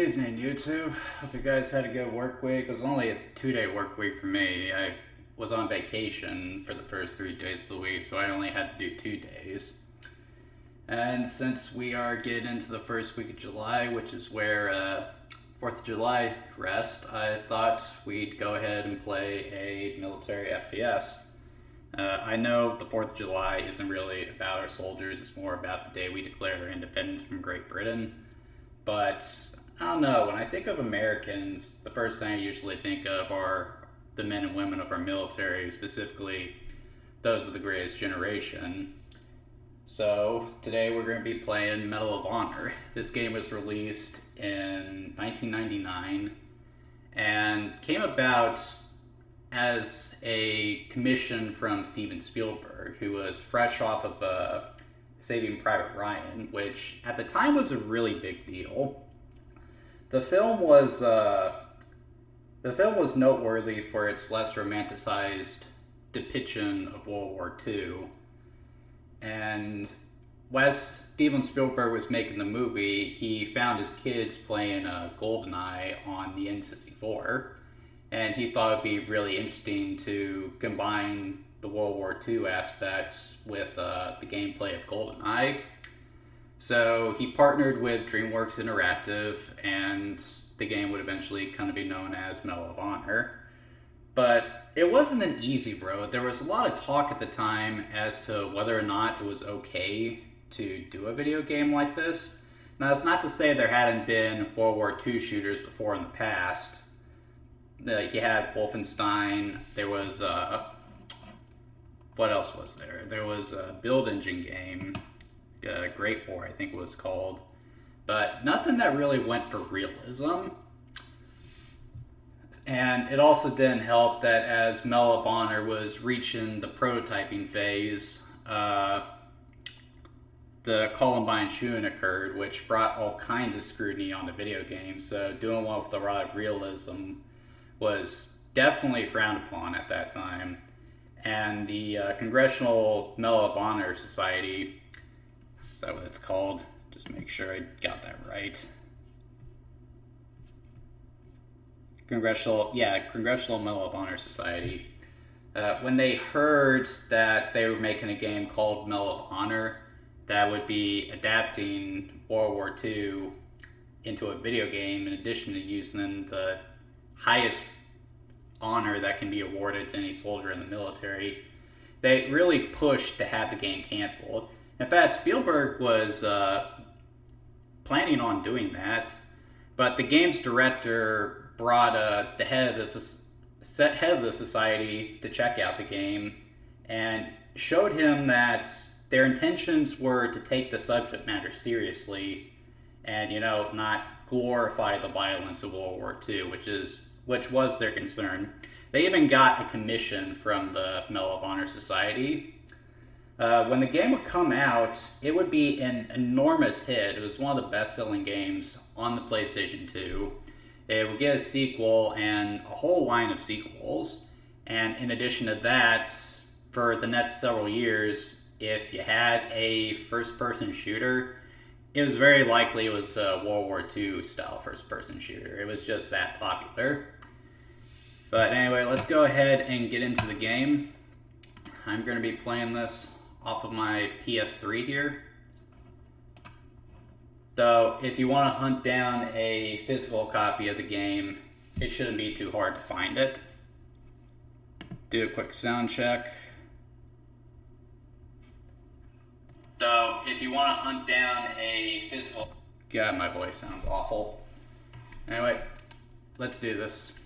evening, YouTube. Hope you guys had a good work week. It was only a 2-day work week for me. I was on vacation for the first 3 days of the week, so I only had to do 2 days. And since we are getting into the first week of July, which is where 4th of July rests, I thought we'd go ahead and play a military FPS. I know the 4th of July isn't really about our soldiers, it's more about the day we declared our independence from Great Britain. But I don't know, when I think of Americans, the first thing I usually think of are the men and women of our military, specifically those of the greatest generation. So today we're going to be playing Medal of Honor. This game was released in 1999 and came about as a commission from Steven Spielberg, who was fresh off of Saving Private Ryan, which at the time was a really big deal. The film was noteworthy for its less romanticized depiction of World War II. And as Steven Spielberg was making the movie, he found his kids playing GoldenEye on the N64, and he thought it'd be really interesting to combine the World War II aspects with the gameplay of GoldenEye. So he partnered with DreamWorks Interactive, and the game would eventually kind of be known as Medal of Honor. But it wasn't an easy road. There was a lot of talk at the time as to whether or not it was okay to do a video game like this. Now, that's not to say there hadn't been World War II shooters before in the past. Like, you had Wolfenstein, there was what else was there? There was a build engine game, Great War, I think it was called. But nothing that really went for realism. And it also didn't help that as Medal of Honor was reaching the prototyping phase, the Columbine shooting occurred, which brought all kinds of scrutiny on the video game. So doing one with a lot of realism was definitely frowned upon at that time. And the Congressional Medal of Honor Society, is that what it's called? Just make sure I got that right. Congressional Medal of Honor Society. When they heard that they were making a game called Medal of Honor that would be adapting World War II into a video game in addition to using the highest honor that can be awarded to any soldier in the military, they really pushed to have the game canceled. In fact, Spielberg was planning on doing that, but the game's director brought the head of the society to check out the game and showed him that their intentions were to take the subject matter seriously and, not glorify the violence of World War II, which was their concern. They even got a commission from the Medal of Honor Society. When the game would come out, it would be an enormous hit. It was one of the best-selling games on the PlayStation 2. It would get a sequel and a whole line of sequels. And in addition to that, for the next several years, if you had a first-person shooter, it was very likely it was a World War II style first-person shooter. It was just that popular. But anyway, let's go ahead and get into the game. I'm going to be playing this off of my PS3 here. So if you want to hunt down a physical copy of the game, it shouldn't be too hard to find it. Do a quick sound check. So if you want to hunt down a physical... God, my voice sounds awful. Anyway, let's do this.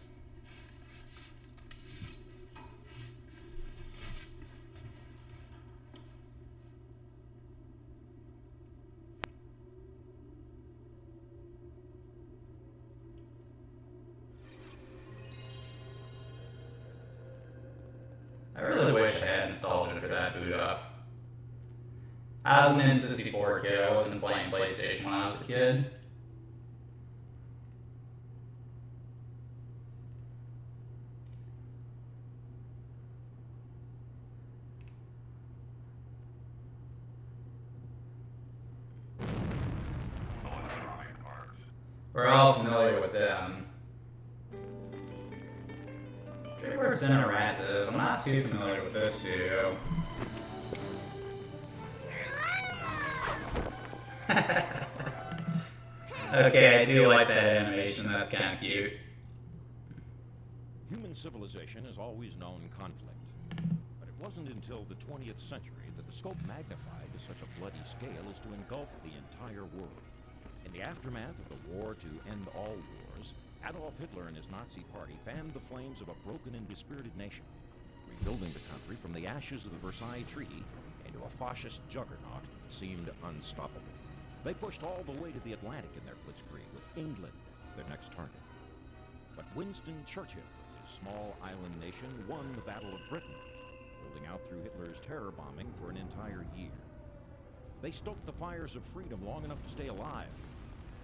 I really wish I had nostalgia for that boot up. I was an N64 kid, I wasn't playing PlayStation when I was a kid. We're all familiar with them. DreamWorks Interactive. I'm not too familiar with this studio. Okay, I do like that animation. That's kind of cute. Human civilization has always known conflict. But it wasn't until the 20th century that the scope magnified to such a bloody scale as to engulf the entire world. In the aftermath of the war to end all wars, Adolf Hitler and his Nazi party fanned the flames of a broken and dispirited nation, rebuilding the country from the ashes of the Versailles Treaty into a fascist juggernaut that seemed unstoppable. They pushed all the way to the Atlantic in their blitzkrieg, with England their next target. But Winston Churchill, his small island nation, won the Battle of Britain, holding out through Hitler's terror bombing for an entire year. They stoked the fires of freedom long enough to stay alive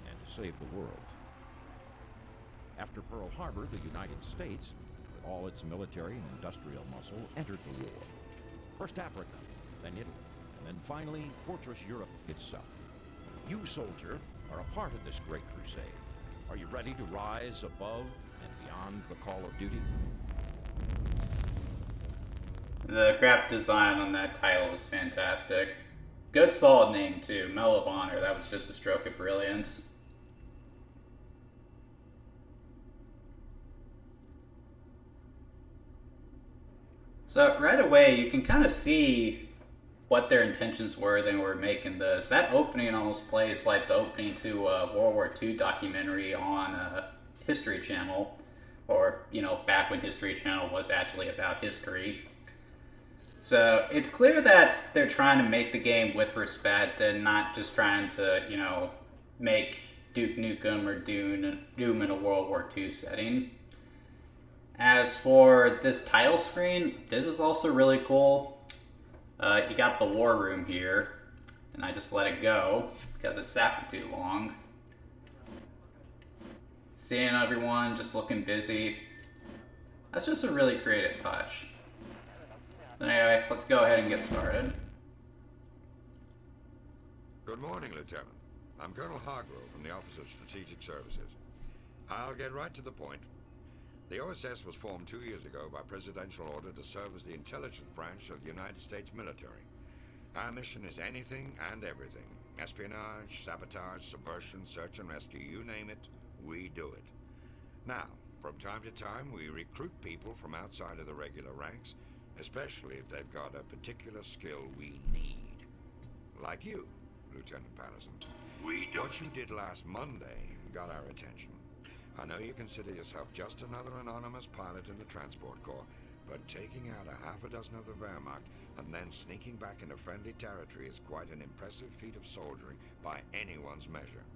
and to save the world. After Pearl Harbor, the United States, with all its military and industrial muscle, entered the war. First Africa, then Italy, and then finally Fortress Europe itself. You, soldier, are a part of this great crusade. Are you ready to rise above and beyond the call of duty? The graphic design on that title was fantastic. Good solid name too, Medal of Honor. That was just a stroke of brilliance. So right away you can kind of see what their intentions were when they were making this. That opening almost plays like the opening to a World War II documentary on History Channel, or, you know, back when History Channel was actually about history. So it's clear that they're trying to make the game with respect and not just trying to, you know, make Duke Nukem or Doom in a World War II setting. As for this title screen, this is also really cool. You got the war room here, and I just let it go because it sat for too long. Seeing everyone just looking busy. That's just a really creative touch. Anyway, let's go ahead and get started. Good morning, Lieutenant. I'm Colonel Hargrove from the Office of Strategic Services. I'll get right to the point. The OSS was formed 2 years ago by presidential order to serve as the intelligence branch of the United States military. Our mission is anything and everything. Espionage, sabotage, subversion, search and rescue, you name it, we do it. Now, from time to time, we recruit people from outside of the regular ranks, especially if they've got a particular skill we need. Like you, Lieutenant Patterson. What you did last Monday got our attention. I know you consider yourself just another anonymous pilot in the Transport Corps, but taking out a half a dozen of the Wehrmacht and then sneaking back into friendly territory is quite an impressive feat of soldiering by anyone's measure.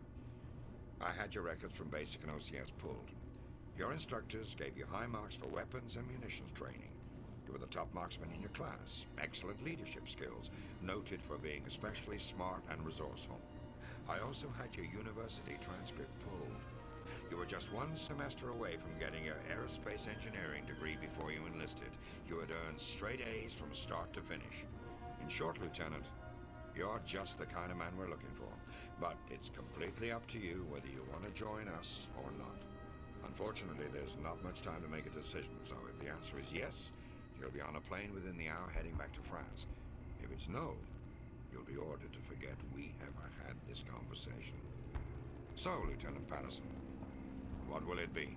I had your records from basic and OCS pulled. Your instructors gave you high marks for weapons and munitions training. You were the top marksman in your class, excellent leadership skills, noted for being especially smart and resourceful. I also had your university transcript pulled. You were just 1 semester away from getting your aerospace engineering degree before you enlisted. You had earned straight A's from start to finish. In short, Lieutenant, you're just the kind of man we're looking for. But it's completely up to you whether you want to join us or not. Unfortunately, there's not much time to make a decision, so if the answer is yes, you'll be on a plane within the hour heading back to France. If it's no, you'll be ordered to forget we ever had this conversation. So, Lieutenant Patterson, what will it be?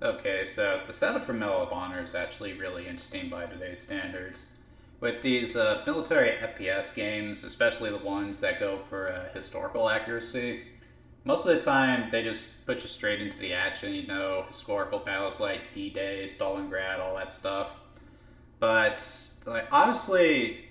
Okay, so the setup for Medal of Honor is actually really interesting by today's standards. With these military FPS games, especially the ones that go for historical accuracy, most of the time they just put you straight into the action, you know, historical battles like D-Day, Stalingrad, all that stuff. But like, obviously,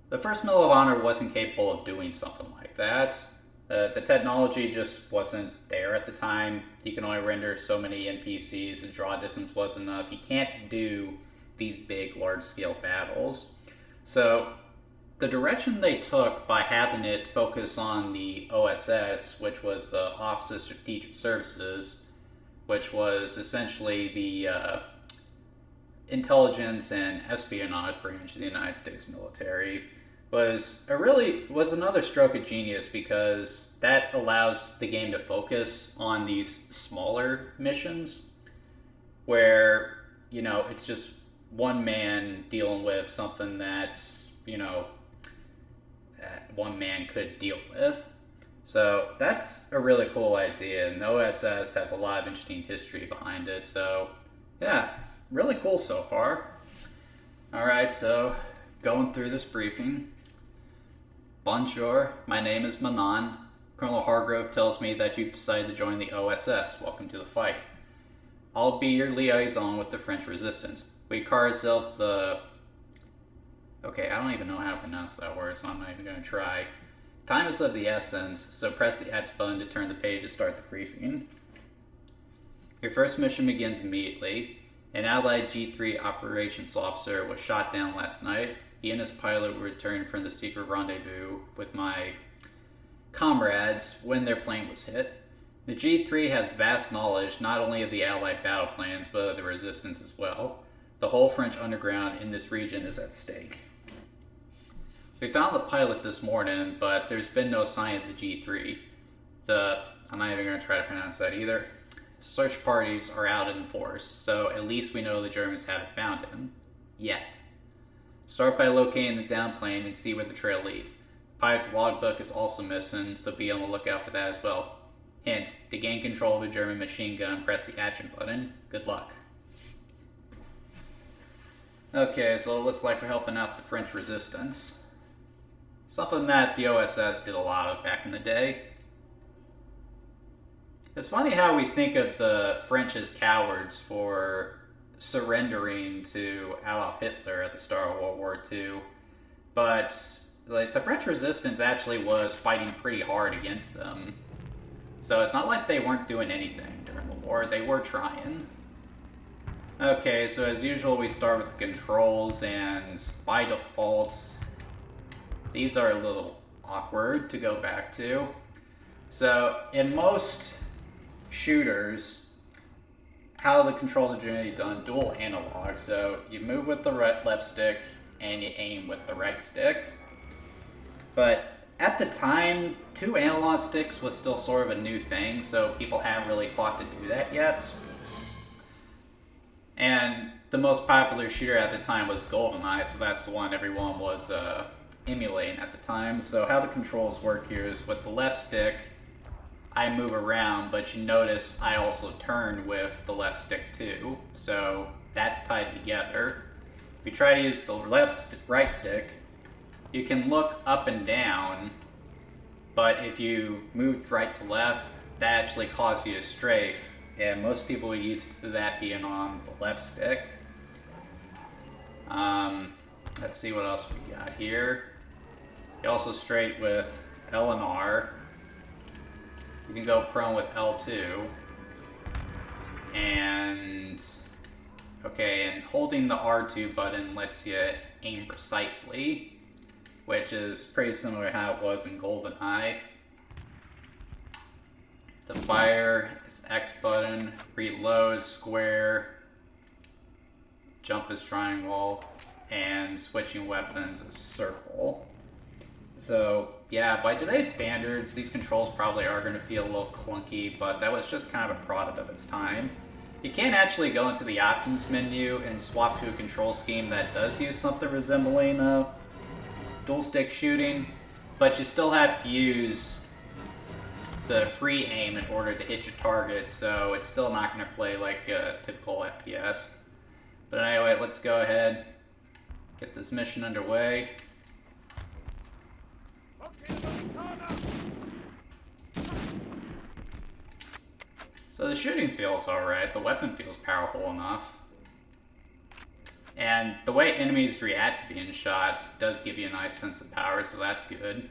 the first Medal of Honor wasn't capable of doing something like that. The technology just wasn't there at the time. You can only render so many NPCs, the draw distance wasn't enough. You can't do these big, large-scale battles. So the direction they took by having it focus on the OSS, which was the Office of Strategic Services, which was essentially the intelligence and espionage branch of the United States military was another stroke of genius because that allows the game to focus on these smaller missions where, you know, it's just one man dealing with something that's, you know, one man could deal with. So that's a really cool idea, and the OSS has a lot of interesting history behind it. So yeah, really cool so far. Alright, so going through this briefing. Bonjour, my name is Manon. Colonel Hargrove tells me that you've decided to join the OSS. Welcome to the fight. I'll be your liaison with the French resistance. We call ourselves the... Okay, I don't even know how to pronounce that word, so I'm not even going to try. Time is of the essence, so press the X button to turn the page to start the briefing. Your first mission begins immediately. An Allied G3 operations officer was shot down last night. He and his pilot were returning from the secret rendezvous with my comrades when their plane was hit. The G3 has vast knowledge not only of the Allied battle plans, but of the resistance as well. The whole French underground in this region is at stake. We found the pilot this morning, but there's been no sign of the G3. I'm not even going to try to pronounce that either. Search parties are out in force, so at least we know the Germans haven't found him. Yet. Start by locating the down plane and see where the trail leads. The pilot's logbook is also missing, so be on the lookout for that as well. Hint, to gain control of a German machine gun, press the action button. Good luck. Okay, so it looks like we're helping out the French resistance. Something that the OSS did a lot of back in the day. It's funny how we think of the French as cowards for surrendering to Adolf Hitler at the start of World War II. But like the French resistance actually was fighting pretty hard against them. So it's not like they weren't doing anything during the war. They were trying. Okay, so as usual we start with the controls, and by default these are a little awkward to go back to. So in most shooters, how the controls are generally done, dual analog. So you move with the left stick and you aim with the right stick. But at the time, 2 analog sticks was still sort of a new thing, so people haven't really thought to do that yet. And the most popular shooter at the time was GoldenEye, so that's the one everyone was emulating at the time. So how the controls work here is with the left stick, I move around, but you notice I also turn with the left stick too. So that's tied together. If you try to use the right stick, you can look up and down, but if you moved right to left, that actually causes you to strafe, and most people are used to that being on the left stick. Let's see what else we got here. You also straight with L and R. You can go prone with L2. And holding the R2 button lets you aim precisely, which is pretty similar to how it was in GoldenEye. The fire, it's X button, reload, square, jump is triangle, and switching weapons is circle. So yeah, by today's standards, these controls probably are going to feel a little clunky, but that was just kind of a product of its time. You can actually go into the options menu and swap to a control scheme that does use something resembling dual stick shooting, but you still have to use the free aim in order to hit your target, so it's still not going to play like a typical FPS. But anyway, let's go ahead, get this mission underway. So the shooting feels alright, the weapon feels powerful enough. And the way enemies react to being shot does give you a nice sense of power, so that's good.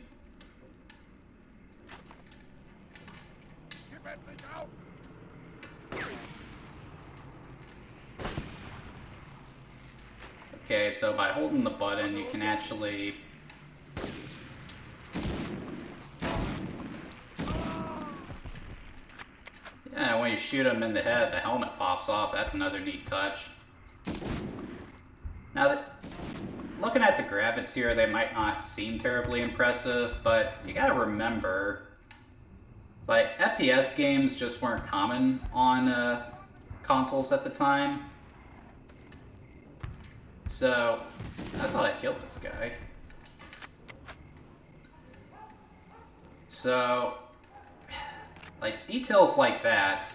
Okay, so by holding the button, you can actually... Yeah, when you shoot them in the head, the helmet pops off. That's another neat touch. Now, looking at the graphics here, they might not seem terribly impressive, but you gotta remember, like, FPS games just weren't common on consoles at the time. So, I thought I killed this guy. So, like, details like that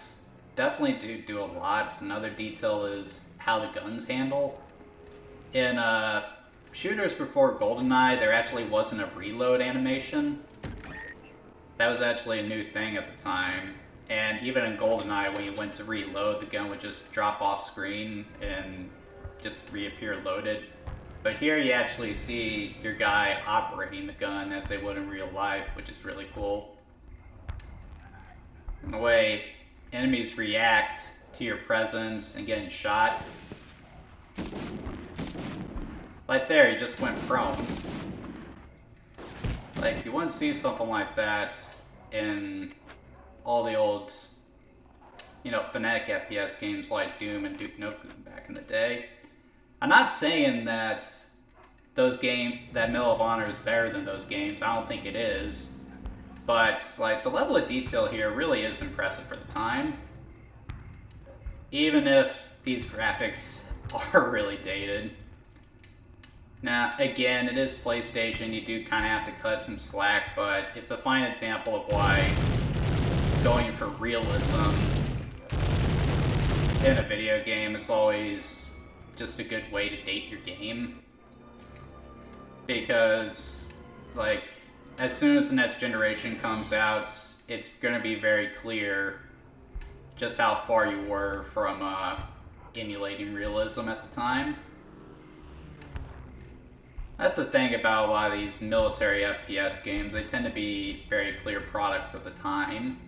definitely do a lot. Another detail is how the guns handle. In shooters before GoldenEye, there actually wasn't a reload animation. That was actually a new thing at the time. And even in GoldenEye, when you went to reload, the gun would just drop off screen and just reappear loaded. But here you actually see your guy operating the gun as they would in real life, which is really cool. And the way enemies react to your presence and getting shot. Like there, he just went prone. Like, you wouldn't see something like that in all the old, you know, phonetic FPS games like Doom and Duke Nukem back in the day. I'm not saying that that Medal of Honor is better than those games. I don't think it is. But, like, the level of detail here really is impressive for the time. Even if these graphics are really dated. Now, again, it is PlayStation. You do kind of have to cut some slack, but it's a fine example of why going for realism in a video game is always just a good way to date your game. Because, like, as soon as the next generation comes out, it's going to be very clear just how far you were from emulating realism at the time. That's the thing about a lot of these military FPS games. They tend to be very clear products of the time.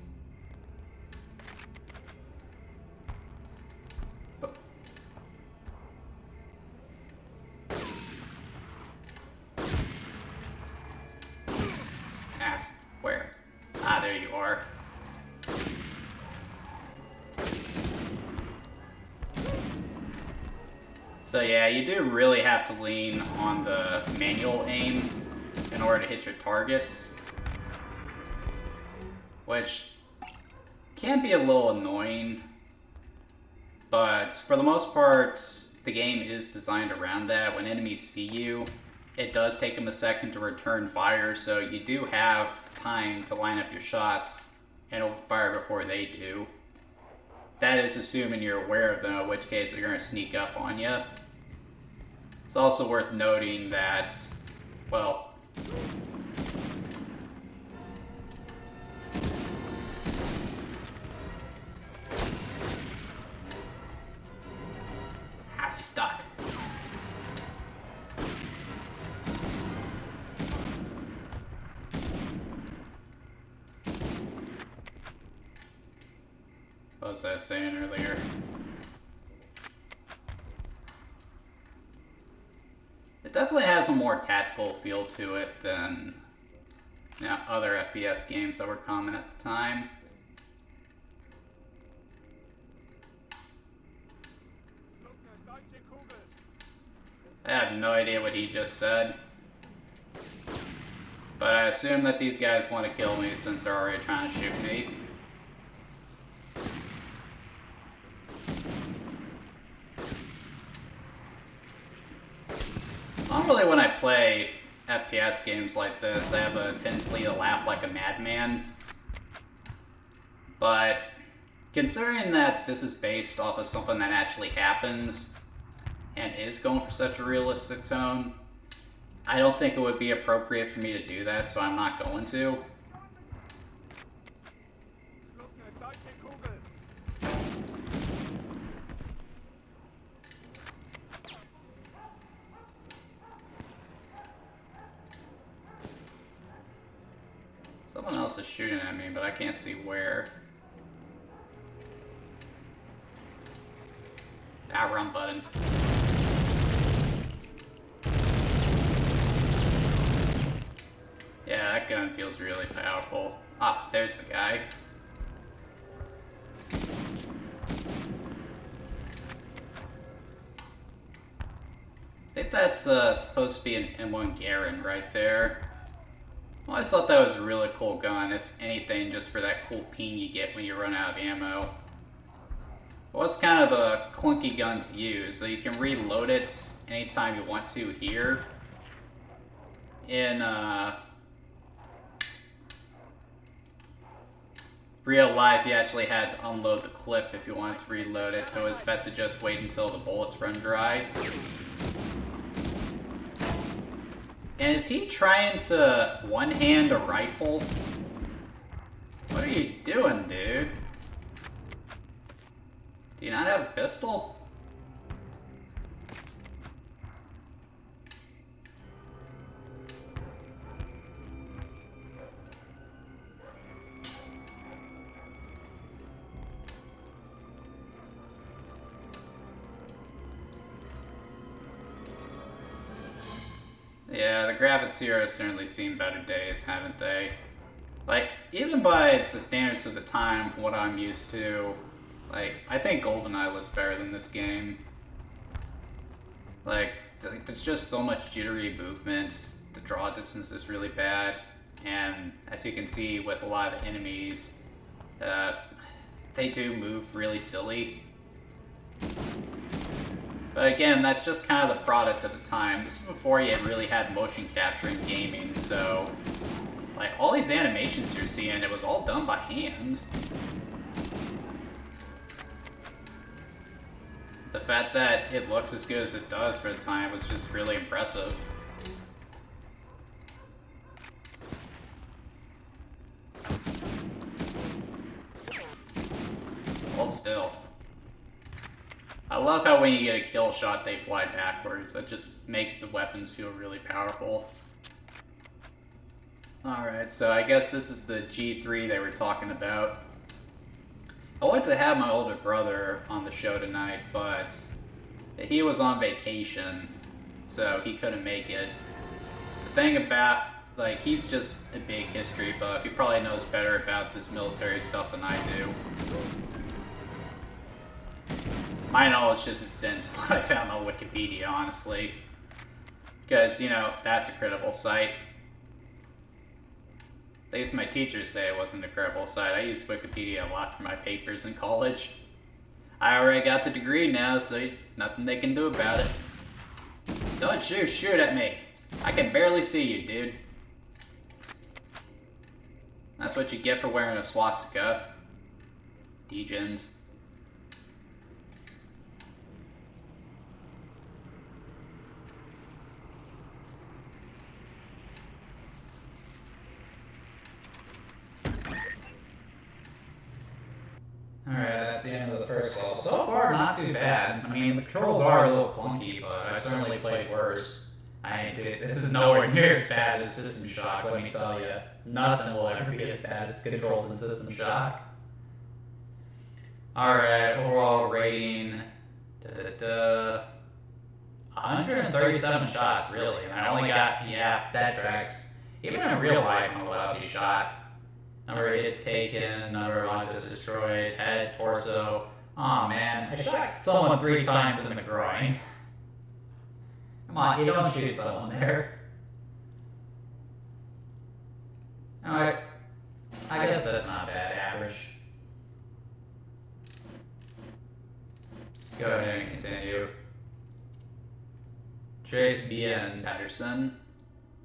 Where? Ah, there you are. So yeah, you do really have to lean on the manual aim in order to hit your targets. Which can be a little annoying. But for the most part, the game is designed around that. When enemies see you, it does take them a second to return fire, so you do have time to line up your shots and open fire before they do. That is assuming you're aware of them, in which case they're going to sneak up on you. It's also worth noting that, well, stuck. What was I saying earlier? It definitely has a more tactical feel to it than, you know, other FPS games that were common at the time. I have no idea what he just said. But I assume that these guys want to kill me since they're already trying to shoot me. Normally when I play FPS games like this, I have a tendency to laugh like a madman. But considering that this is based off of something that actually happens, and is going for such a realistic tone, I don't think it would be appropriate for me to do that, so I'm not going to. Someone else is shooting at me, but I can't see where. Ah, wrong button. Yeah, that gun feels really powerful. Ah, there's the guy. think that's supposed to be an M1 Garen right there. Well, I just thought that was a really cool gun, if anything, just for that cool ping you get when you run out of ammo. It was kind of a clunky gun to use, so you can reload it anytime you want to here. In real life, you actually had to unload the clip if you wanted to reload it, so it's best to just wait until the bullets run dry. And is he trying to one-hand a rifle? What are you doing, dude? Do you not have a pistol? Yeah, the graphics here have certainly seen better days, haven't they? Like, even by the standards of the time, from what I'm used to, like, I think GoldenEye looks better than this game. Like, there's just so much jittery movement, the draw distance is really bad, and as you can see with a lot of the enemies, they do move really silly. But again, that's just kind of the product of the time. This is before you really had motion capture in gaming, so like all these animations you're seeing, it was all done by hand. The fact that it looks as good as it does for the time was just really impressive. Hold still. I love how when you get a kill shot, they fly backwards. That just makes the weapons feel really powerful. Alright, so I guess this is the G3 they were talking about. I wanted to have my older brother on the show tonight, but he was on vacation, so he couldn't make it. The thing about, like, he's just a big history buff. He probably knows better about this military stuff than I do. My knowledge just extends to what I found on Wikipedia, honestly. Because, you know, that's a credible site. At least my teachers say it wasn't a credible site. I used Wikipedia a lot for my papers in college. I already got the degree now, so nothing they can do about it. Don't you shoot at me. I can barely see you, dude. That's what you get for wearing a swastika. Degens. Alright, that's the end of the first level. So far, not too bad. I mean, the controls are a little clunky, but I've certainly played worse. This is nowhere near as bad as System Shock, let me tell you. Nothing will ever be as bad as the controls in System Shock. Alright, overall rating... 137 shots, really. And I only got... Yeah, that tracks. Even in real life, I'm a lousy shot. Number of hits taken, number of objects destroyed, head, torso. Aw, man, I shot someone 3 times in the groin. Come on, you don't shoot someone there. Alright, I guess that's not bad, average. Let's go ahead and continue. Trace Bien Patterson.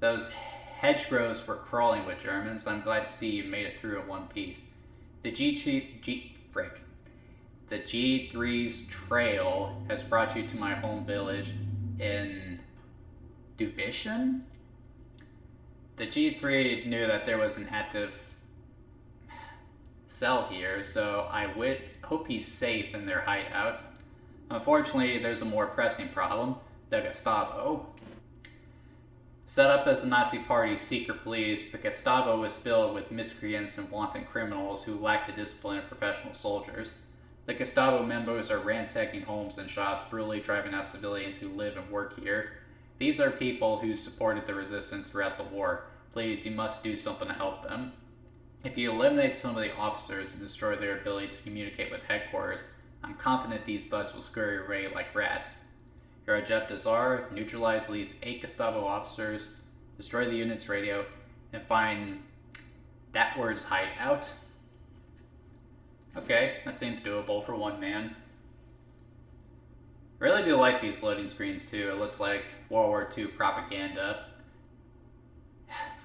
Those hedgerows were crawling with Germans. I'm glad to see you made it through in one piece. The G3's trail has brought you to my home village in Dubishan? The G3 knew that there was an active cell here, so I would hope he's safe in their hideout. Unfortunately, there's a more pressing problem. The Gestapo. Set up as the Nazi Party's secret police, the Gestapo was filled with miscreants and wanton criminals who lacked the discipline of professional soldiers. The Gestapo members are ransacking homes and shops, brutally driving out civilians who live and work here. These are people who supported the resistance throughout the war. Please, you must do something to help them. If you eliminate some of the officers and destroy their ability to communicate with headquarters, I'm confident these thugs will scurry away like rats. Your objectives are neutralize Lee's 8 Gestapo officers, destroy the unit's radio, and find that word's hideout. Okay, that seems doable for one man. I really do like these loading screens too. It looks like World War II propaganda.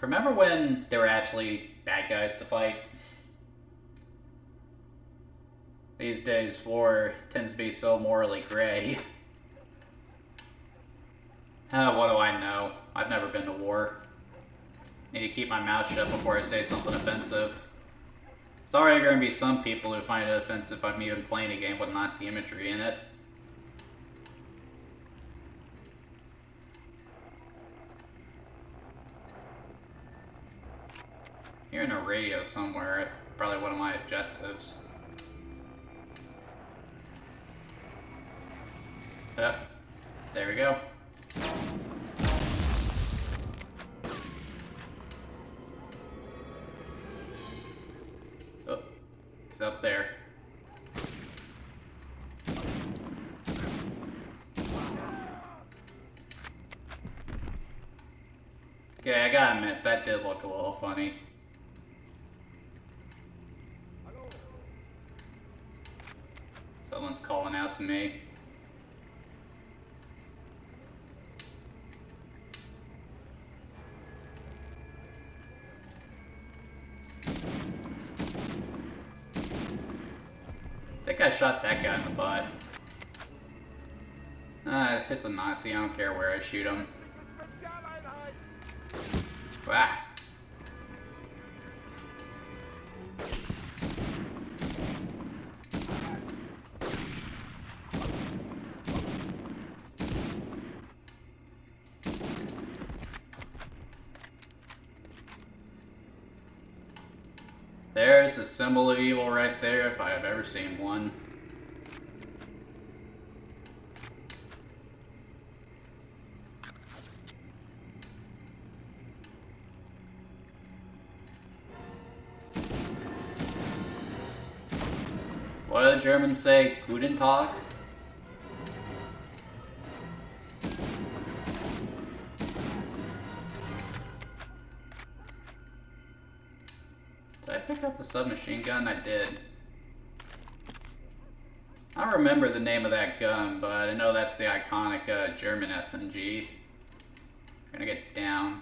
Remember when there were actually bad guys to fight? These days, war tends to be so morally gray. What do I know? I've never been to war. Need to keep my mouth shut before I say something offensive. There's already going to be some people who find it offensive if I'm even playing a game with Nazi imagery in it. Hearing a radio somewhere, probably one of my objectives. Yep, there we go. Oh, it's up there. Okay, I gotta admit, that did look a little funny. Someone's calling out to me. I think I shot that guy in the butt. It's a Nazi, I don't care where I shoot him. Wow. There's a symbol of evil right there if I have ever seen one. What do the Germans say? Guten Tag? Did I pick up the submachine gun? I did. I don't remember the name of that gun, but I know that's the iconic German SMG. Gonna get down.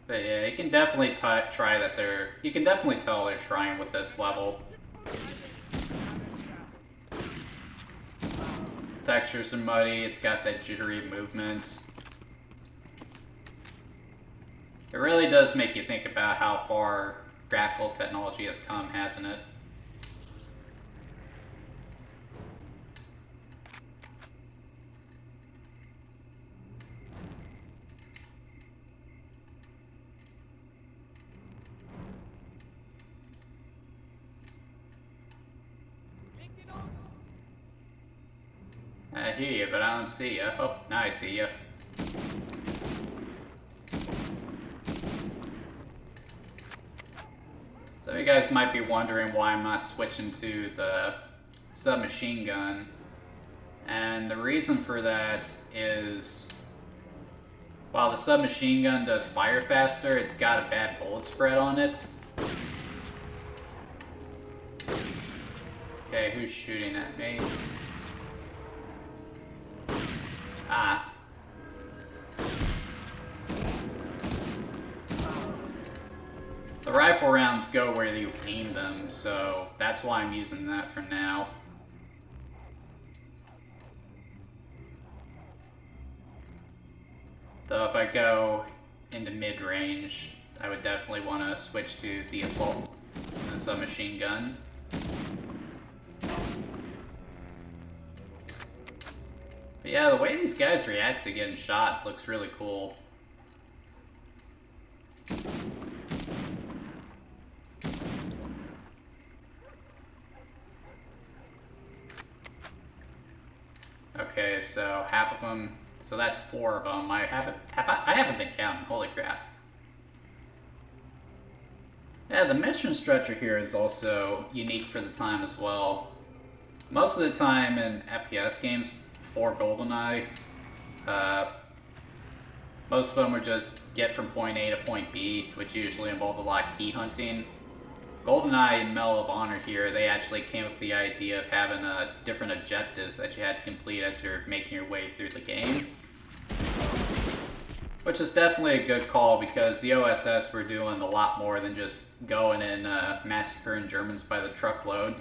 But yeah, you can definitely try that they're... You can definitely tell they're trying with this level. Textures are muddy, it's got that jittery movements. It really does make you think about how far graphical technology has come, hasn't it? I hear you, but I don't see you. Oh, now I see you. So you guys might be wondering why I'm not switching to the submachine gun. And the reason for that is, while the submachine gun does fire faster, it's got a bad bullet spread on it. Okay, who's shooting at me? Ah. The rifle rounds go where you aim them, so that's why I'm using that for now. Though if I go into mid-range, I would definitely want to switch to the assault, to the submachine gun. But yeah, the way these guys react to getting shot looks really cool. Okay, so half of them, so that's 4 of them. I haven't been counting. Holy crap! Yeah, Yeah, the mission structure here is also unique for the time as well. Most of the time in FPS games before GoldenEye, uh, most of them were just get from point A to point B, which usually involved a lot of key hunting. GoldenEye and Medal of Honor here, they actually came up with the idea of having different objectives that you had to complete as you're making your way through the game. Which is definitely a good call because the OSS were doing a lot more than just going and massacring Germans by the truckload.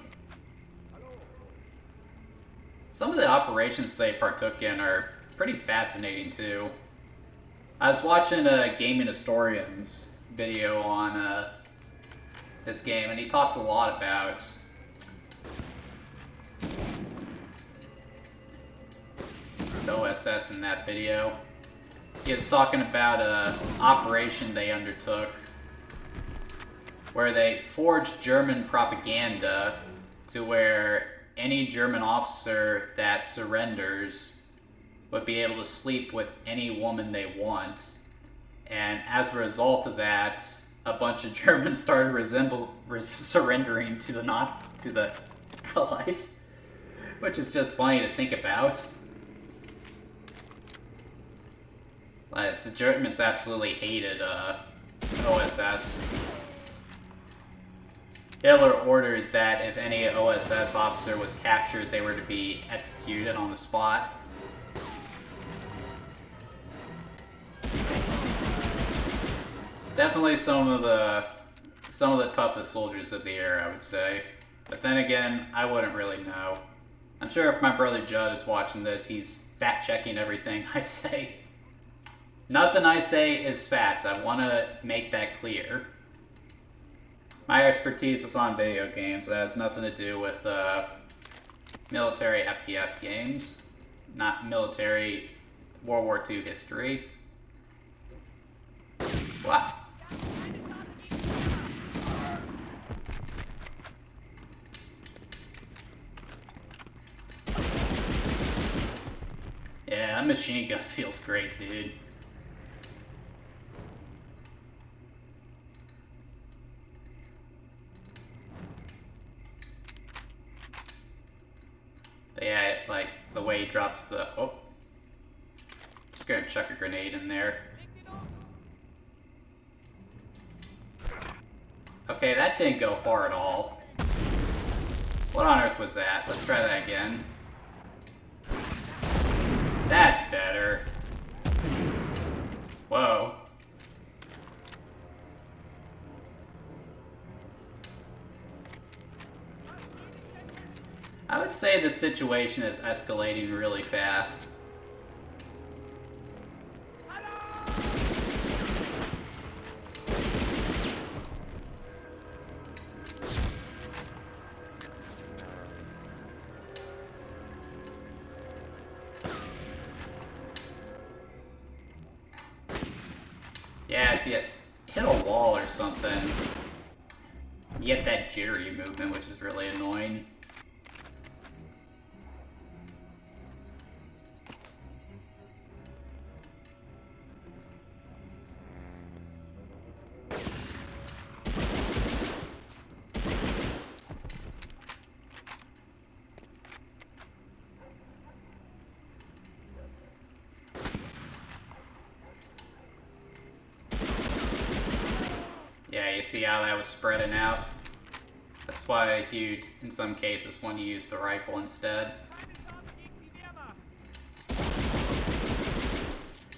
Some of the operations they partook in are pretty fascinating too. I was watching a Gaming Historian's video on this game, and he talks a lot about the OSS in that video. He was talking about an operation they undertook where they forged German propaganda to where any German officer that surrenders would be able to sleep with any woman they want. And as a result of that, a bunch of Germans started surrendering to the Allies, which is just funny to think about. Like, the Germans absolutely hated OSS. Hitler ordered that if any OSS officer was captured, they were to be executed on the spot. Definitely some of the toughest soldiers of the era, I would say. But then again, I wouldn't really know. I'm sure if my brother Judd is watching this, he's fact-checking everything I say. Nothing I say is fact. I want to make that clear. My expertise is on video games. It has nothing to do with military FPS games, not military World War II history. Wow. Yeah, that machine gun feels great, dude. But yeah, like the way he drops the... Oh. Just gonna chuck a grenade in there. Okay, that didn't go far at all. What on earth was that? Let's try that again. That's better. Whoa. I would say the situation is escalating really fast. Yeah, if you hit a wall or something, you get that jittery movement, which is really annoying. Yeah, you see how that was spreading out? That's why you'd, in some cases, want to use the rifle instead.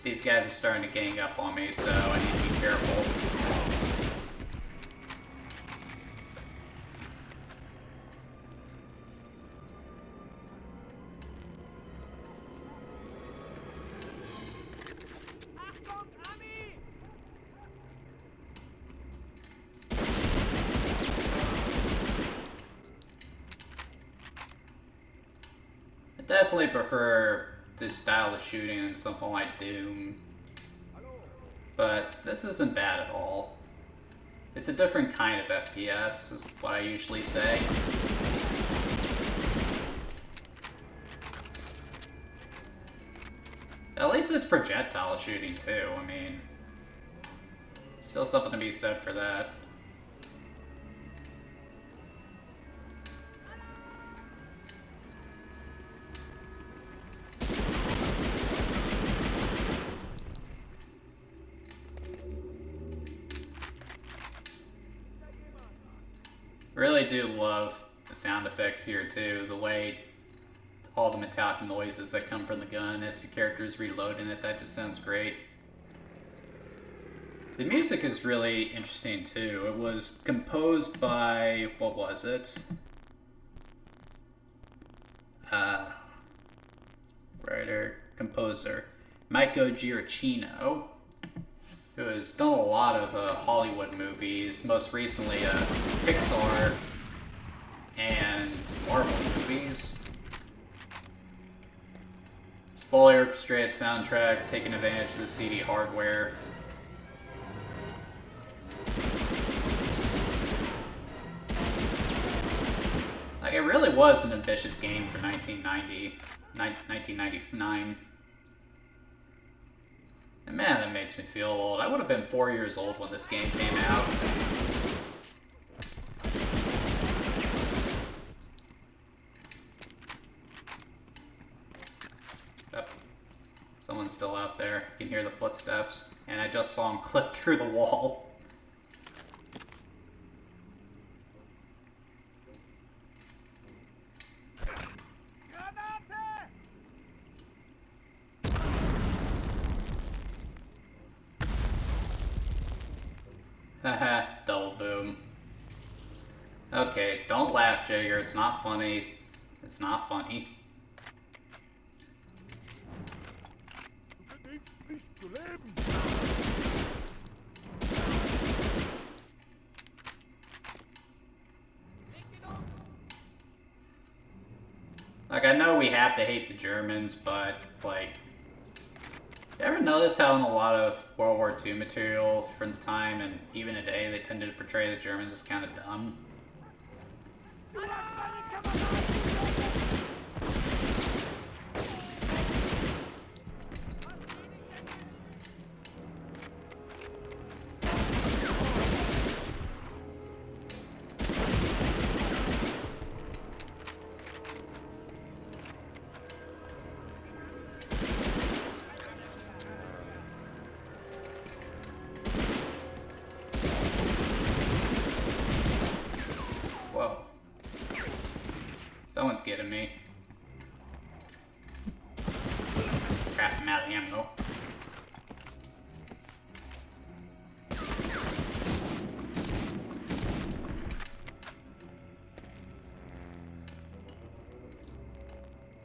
These guys are starting to gang up on me, so I need to be careful. Definitely prefer this style of shooting than something like Doom, but this isn't bad at all. It's a different kind of FPS, is what I usually say. At least it's projectile shooting too, I mean, still something to be said for that. do love the sound effects here too. The way all the metallic noises that come from the gun as your character is reloading it, that just sounds great. The music is really interesting too. It was composed by, what was it? Writer, composer, Michael Giacchino, who has done a lot of Hollywood movies, most recently Pixar and Marvel movies. It's fully orchestrated soundtrack, taking advantage of the CD hardware. Like, it really was an ambitious game for 1999. And man, that makes me feel old. I would have been 4 years old when this game came out. Yep. Someone's still out there. You can hear the footsteps. And I just saw him clip through the wall. Haha, double boom. Okay, don't laugh, Jagger. It's not funny. It's not funny. Like, I know we have to hate the Germans, but, like, you ever notice how in a lot of World War II material from the time and even today they tended to portray the Germans as kind of dumb? Someone's getting me. Crap, I'm out of ammo.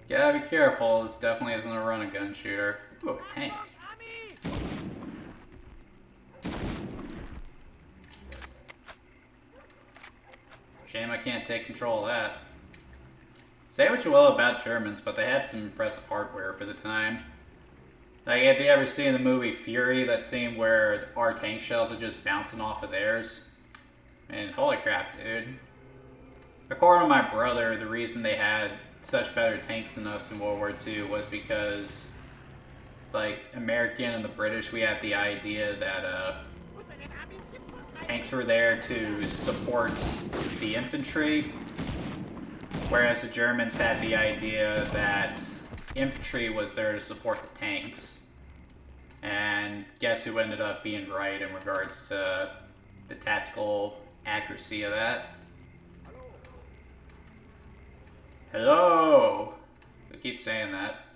Gotta be careful, this definitely isn't a run-and-gun shooter. Ooh, a tank. Shame I can't take control of that. Say what you will about Germans, but they had some impressive hardware for the time. Like, have you ever seen the movie Fury, that scene where our tank shells are just bouncing off of theirs? And holy crap, dude. According to my brother, the reason they had such better tanks than us in World War II was because, like, American and the British, we had the idea that tanks were there to support the infantry, whereas the Germans had the idea that infantry was there to support the tanks. And guess who ended up being right in regards to the tactical accuracy of that? Hello! We keep saying that.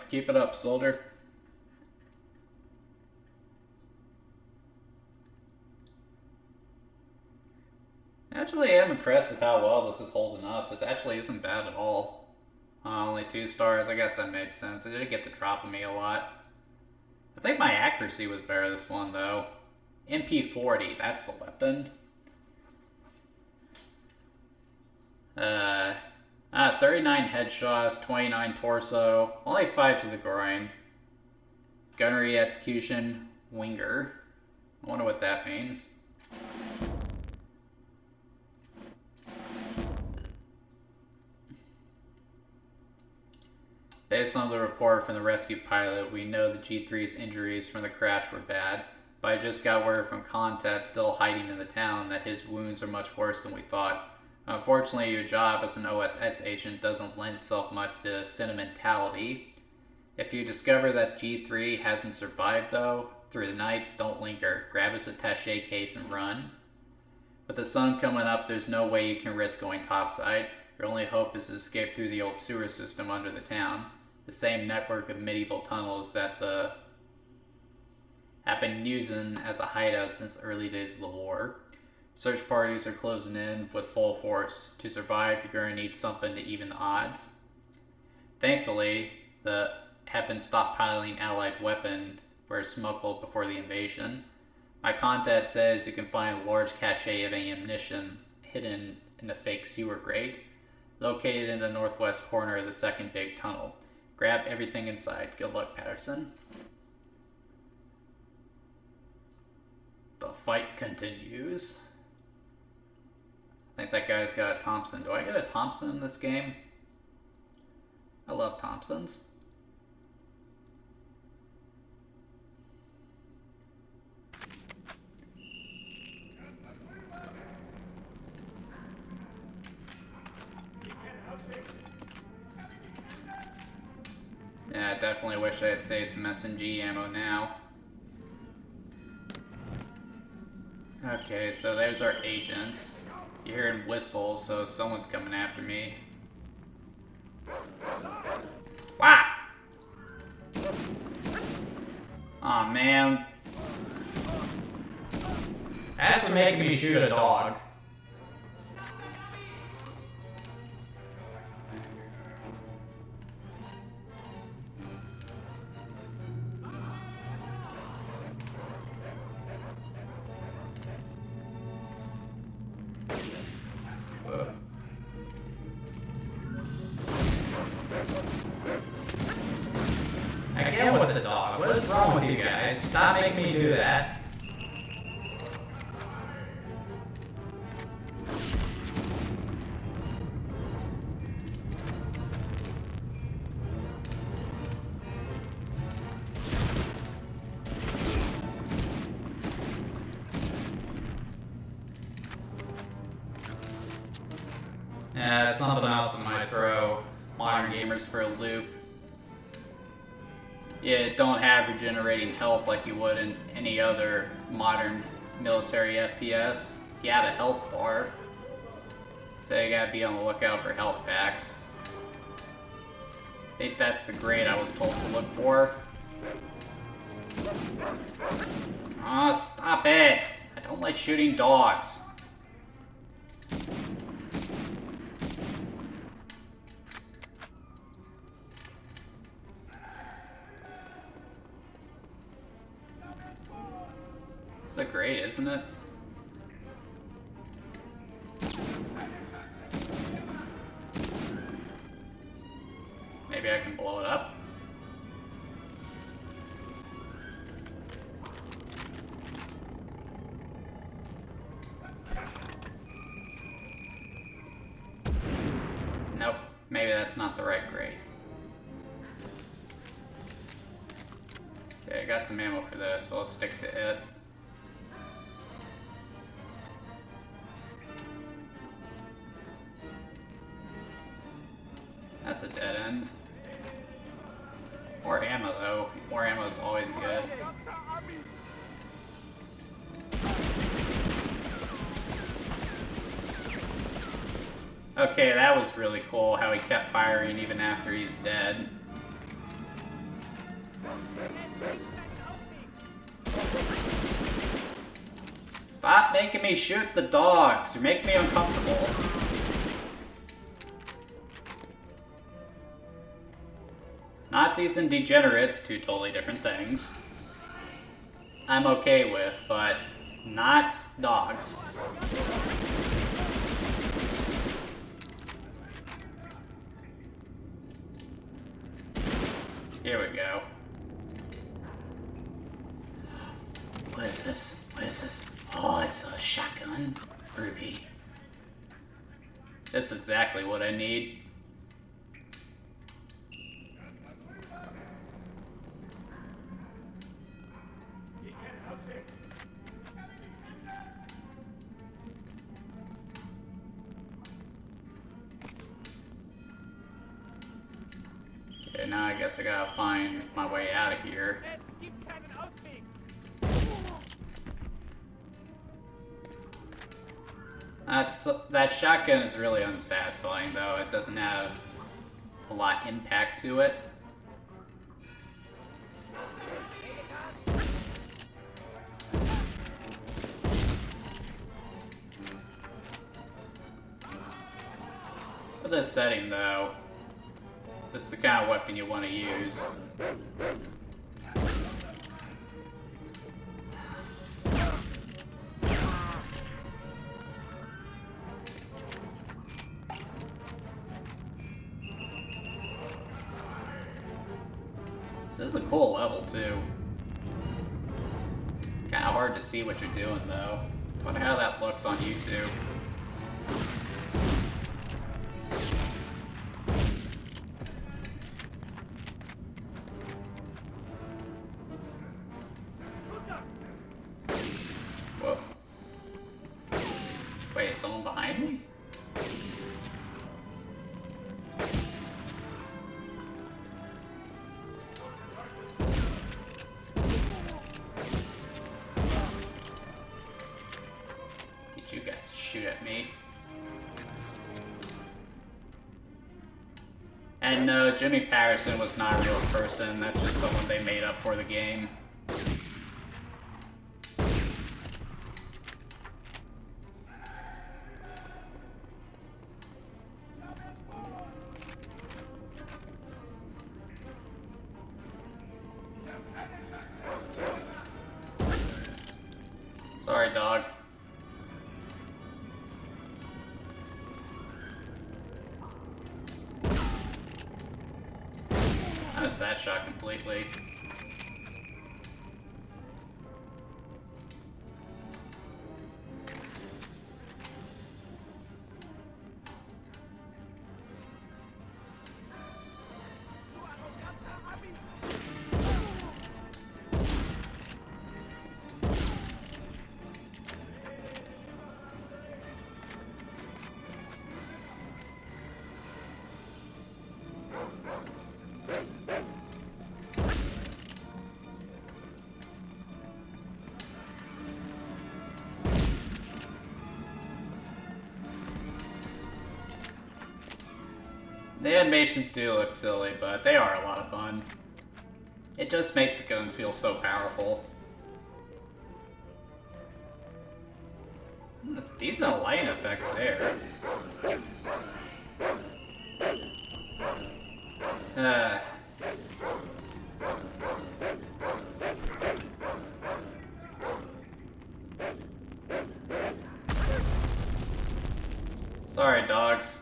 Keep it up, soldier. Actually, I'm impressed with how well this is holding up. This actually isn't bad at all. Only 2 stars. I guess that makes sense. It did get the drop of me a lot. I think my accuracy was better this one, though. MP40, that's the weapon. 39 headshots, 29 torso, only 5 to the groin. Gunnery execution, winger. I wonder what that means. Based on the report from the rescue pilot, we know the G3's injuries from the crash were bad, but I just got word from Contat, still hiding in the town, that his wounds are much worse than we thought. Unfortunately, your job as an OSS agent doesn't lend itself much to sentimentality. If you discover that G3 hasn't survived, though, through the night, don't linger. Grab his attaché case and run. With the sun coming up, there's no way you can risk going topside. Your only hope is to escape through the old sewer system under the town. The same network of medieval tunnels that have been using as a hideout since the early days of the war. Search parties are closing in with full force. To survive, you're going to need something to even the odds. Thankfully, the have been stockpiling allied weapon were smuggled before the invasion. My contact says you can find a large cache of ammunition hidden in the fake sewer grate, located in the northwest corner of the second big tunnel. Grab everything inside. Good luck, Patterson. The fight continues. I think that guy's got a Thompson. Do I get a Thompson in this game? I love Thompsons. Yeah, I definitely wish I had saved some SMG ammo now. Okay, so there's our agents. You're hearing whistles, so someone's coming after me. Wow! Aw, man. That's for making me shoot a dog. Again with the dog. What is wrong with you guys? Stop making me do that. Yeah, that's something else that might throw modern gamers for a loop. Yeah, don't have regenerating health like you would in any other modern military FPS. You have a health bar, so you gotta be on the lookout for health packs. I think that's the grade I was told to look for. Oh, stop it! I don't like shooting dogs. It's a grade, isn't it? Maybe I can blow it up. Nope, maybe that's not the right grade. Okay, I got some ammo for this, so I'll stick to it. That's a dead end. More ammo, though. More ammo is always good. Okay, that was really cool, how he kept firing even after he's dead. Stop making me shoot the dogs. You're making me uncomfortable. Nazis and degenerates, two totally different things. I'm okay with, but not dogs. Here we go. What is this? What is this? Oh, it's a shotgun. Ruby. This is exactly what I need. Okay, now I guess I gotta find my way out of here. That shotgun is really unsatisfying, though. It doesn't have a lot impact to it. For this setting, though, this is the kind of weapon you want to use. This is a cool level, too. Kind of hard to see what you're doing, though. Wonder how that looks on YouTube. Whoa. Wait, is someone behind me? You guys shoot at me. And no, Jimmy Patterson was not a real person. That's just someone they made up for the game. Sorry, dog. I missed that shot completely. The animations do look silly, but they are a lot of fun. It just makes the guns feel so powerful. Decent lighting effects there. Sorry, dogs.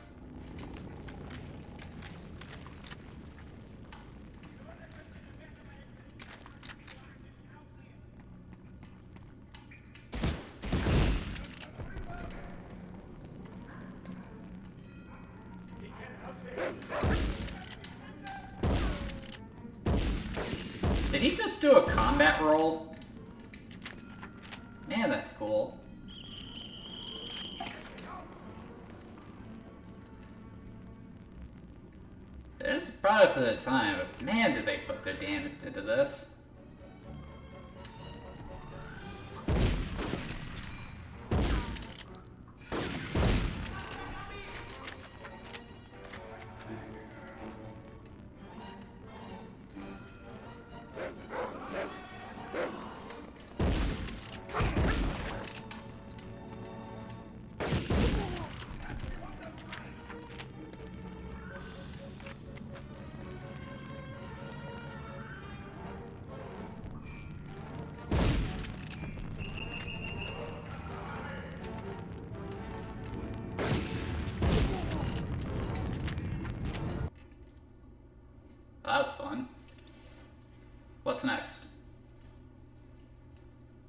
Did he just do a combat roll? Man, that's cool. It's a product for the time, but man, did they put their damage into this. That was fun. What's next?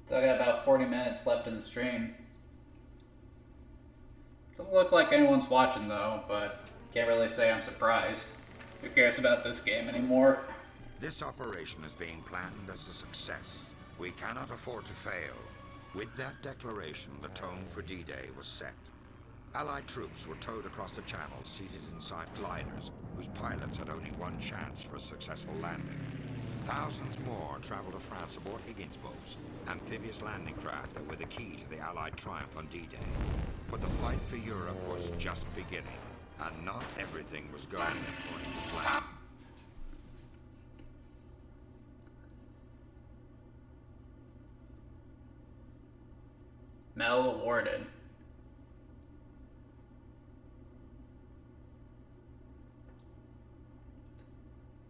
So I got about 40 minutes left in the stream. Doesn't look like anyone's watching though, but can't really say I'm surprised. Who cares about this game anymore? This operation is being planned as a success. We cannot afford to fail. With that declaration, the tone for D-Day was set. Allied troops were towed across the channel, seated inside gliders, whose pilots had only one chance for a successful landing. Thousands more traveled to France aboard Higgins boats, amphibious landing craft that were the key to the Allied triumph on D-Day. But the fight for Europe was just beginning, and not everything was going according to plan. Medal awarded.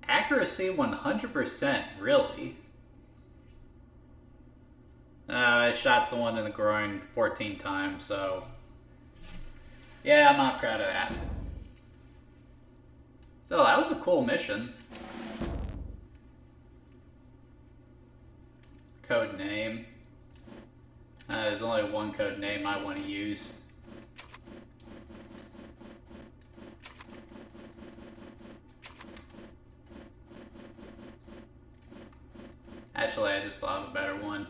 Accuracy 100%, really? I shot someone in the groin 14 times, so... yeah, I'm not proud of that. So, that was a cool mission. Code name. There's only one code name I want to use. Actually, I just thought of a better one.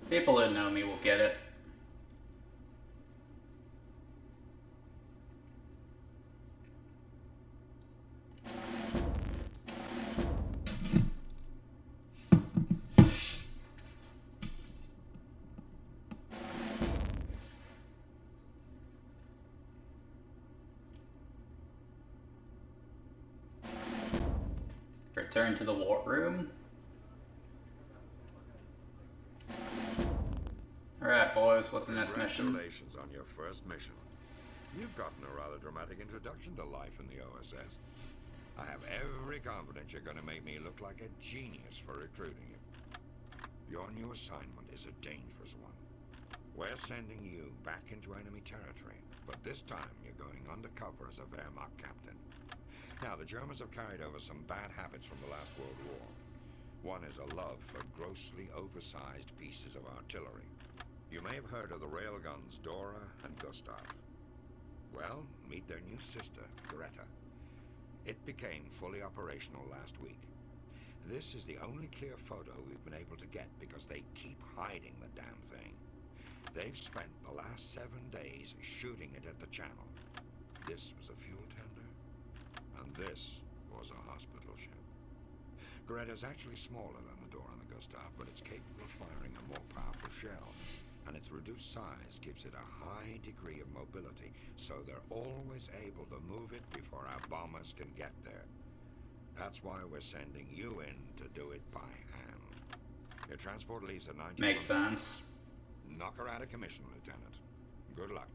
People that know me will get it. Return to the war room. Alright, boys, what's the next mission? Congratulations on your first mission. You've gotten a rather dramatic introduction to life in the OSS. I have every confidence you're going to make me look like a genius for recruiting you. Your new assignment is a dangerous one. We're sending you back into enemy territory, but this time you're going undercover as a Wehrmacht captain. Now, the Germans have carried over some bad habits from the last World War. One is a love for grossly oversized pieces of artillery. You may have heard of the railguns Dora and Gustav. Well, meet their new sister, Greta. It became fully operational last week. This is the only clear photo we've been able to get because they keep hiding the damn thing. They've spent the last 7 days shooting it at the channel. This was a fuel tender, and this was a hospital ship. Greta's actually smaller than the Dora and the Gustav, but it's capable of firing a more powerful shell, and its reduced size gives it a high degree of mobility, so they're always able to move it before our bombers can get there. That's why we're sending you in to do it by hand. Your transport leaves at 9. Makes sense. Knock her out of commission, Lieutenant. Good luck.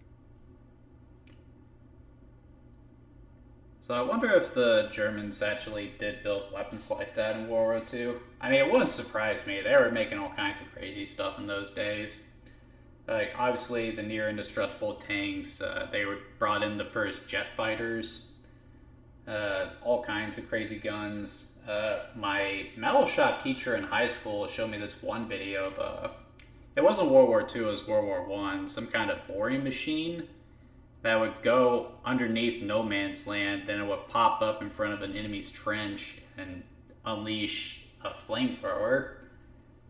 So I wonder if the Germans actually did build weapons like that in World War II. I mean, it wouldn't surprise me. They were making all kinds of crazy stuff in those days. Like, obviously, the near-indestructible tanks, they were brought in the first jet fighters, all kinds of crazy guns. My metal shop teacher in high school showed me this one video of, it wasn't World War II, it was World War I, some kind of boring machine that would go underneath no man's land, then it would pop up in front of an enemy's trench and unleash a flamethrower.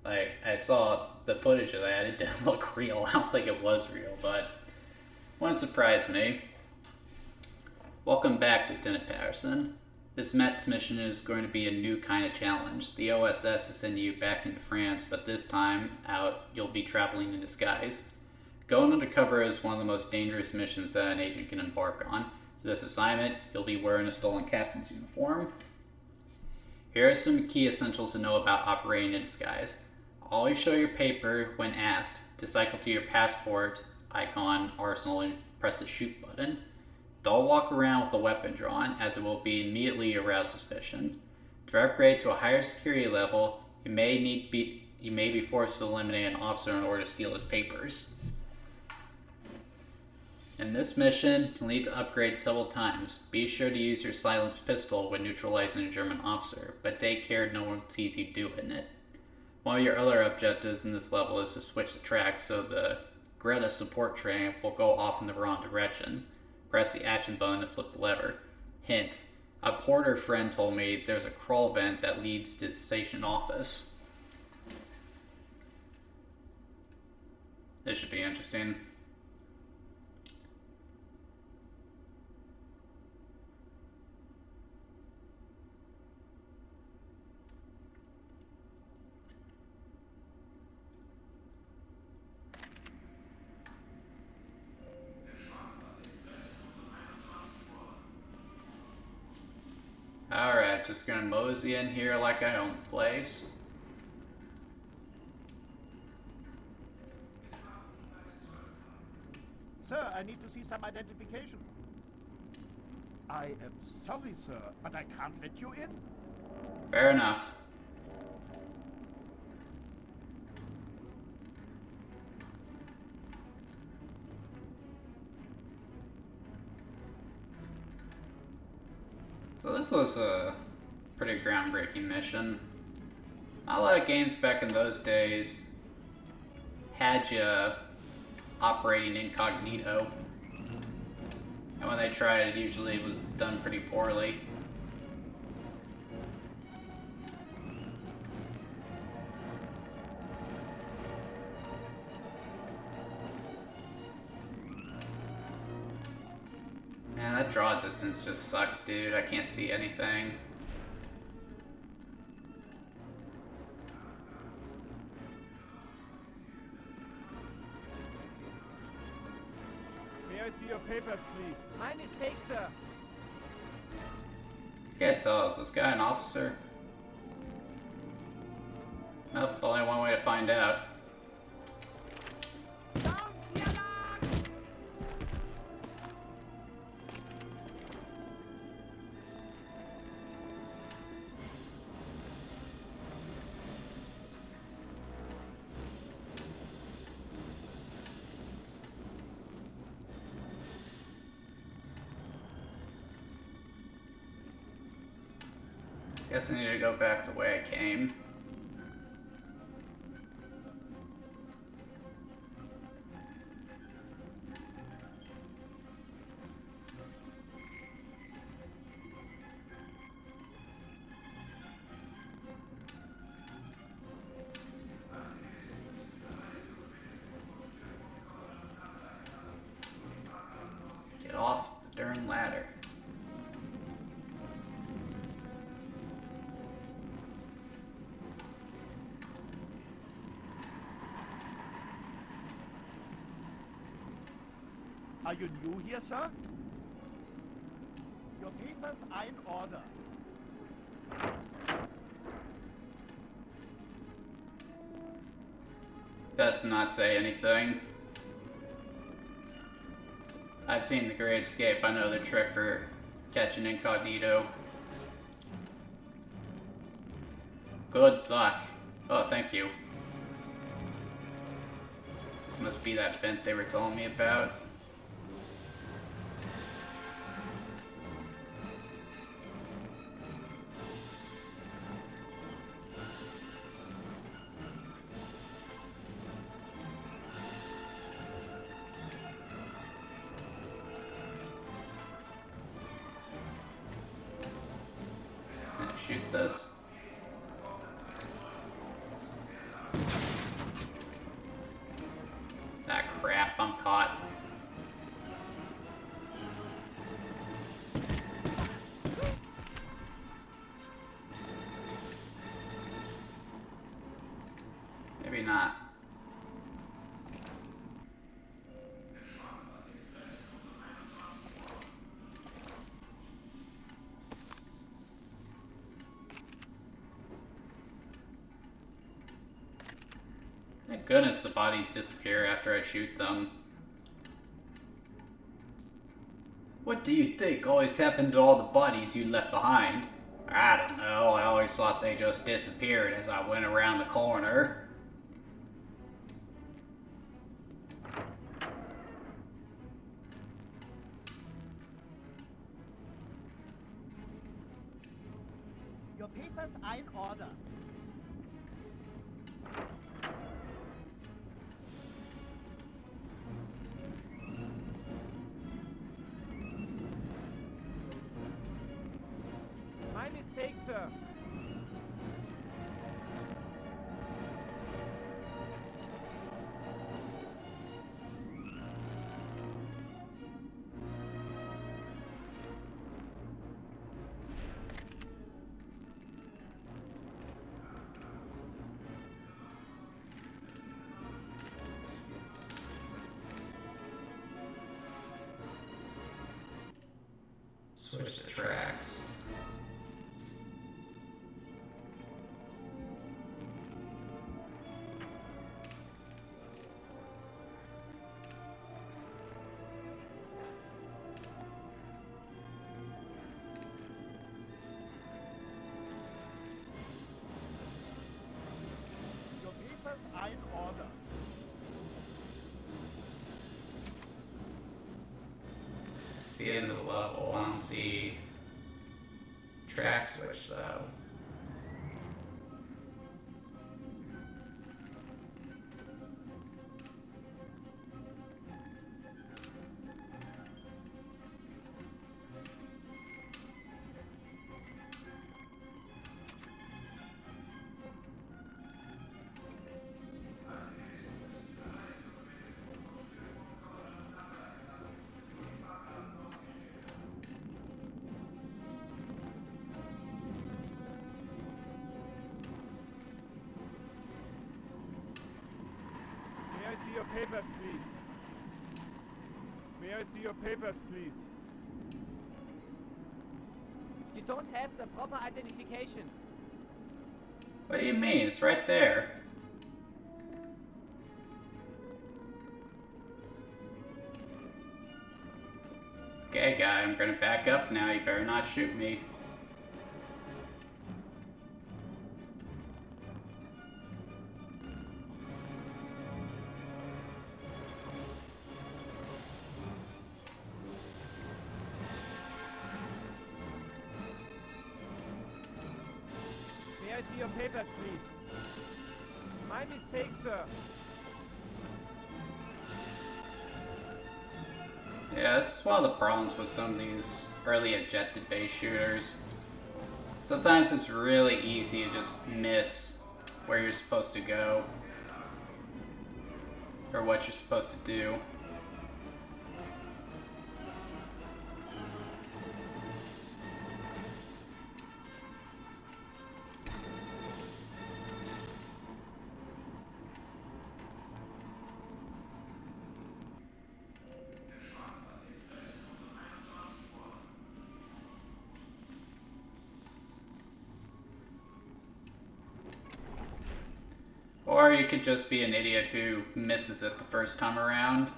Like, I saw the footage of that, it didn't look real. I don't think it was real, but wouldn't surprise me. Welcome back, Lieutenant Patterson. This next mission is going to be a new kind of challenge. The OSS is sending you back into France, but this time out, you'll be traveling in disguise. Going undercover is one of the most dangerous missions that an agent can embark on. For this assignment, you'll be wearing a stolen captain's uniform. Here are some key essentials to know about operating in disguise. Always show your paper when asked. To cycle to your passport icon arsenal and press the shoot button. Don't walk around with the weapon drawn, as it will be immediately arouse suspicion. To upgrade to a higher security level, you may be forced to eliminate an officer in order to steal his papers. In this mission, you'll need to upgrade several times. Be sure to use your silenced pistol when neutralizing a German officer, but take care no one sees you doing it. One of your other objectives in this level is to switch the track so the Greta support train will go off in the wrong direction. Press the action button to flip the lever. Hint, a porter friend told me there's a crawl vent that leads to the station office. This should be interesting. Alright, just gonna mosey in here like I own the place. Sir, I need to see some identification. I am sorry, sir, but I can't let you in. Fair enough. So this was a pretty groundbreaking mission. Not a lot of games back in those days had you operating incognito. And when they tried, it usually was done pretty poorly. Man, that draw distance just sucks, dude. I can't see anything. May I see your papers, please? My mistake, sir. Can't tell, is this guy an officer? Nope, only one way to find out. Guess I need to go back the way I came. Get off the darn ladder. Are you new here, sir? Your papers are in order. Best to not say anything. I've seen The Great Escape. I know the trick for catching incognito. Good luck. Oh, thank you. This must be that vent they were telling me about. Shoot this. Ah, crap, I'm caught. Maybe not. Thank goodness the bodies disappear after I shoot them. What do you think always happened to all the bodies you left behind? I don't know, I always thought they just disappeared as I went around the corner. Your papers are in order. My mistake, sir. Switch to tracks. Your papers are in order. It's the end of the level. I don't see track switch though. May I see your papers, please? May I see your papers, please? You don't have the proper identification. What do you mean? It's right there. Okay, guy, I'm gonna back up now. You better not shoot me. May I see your papers, please? My mistake, sir. Yeah, this is one of the problems with some of these early objective-based shooters. Sometimes it's really easy to just miss where you're supposed to go. Or what you're supposed to do. Or you could just be an idiot who misses it the first time around.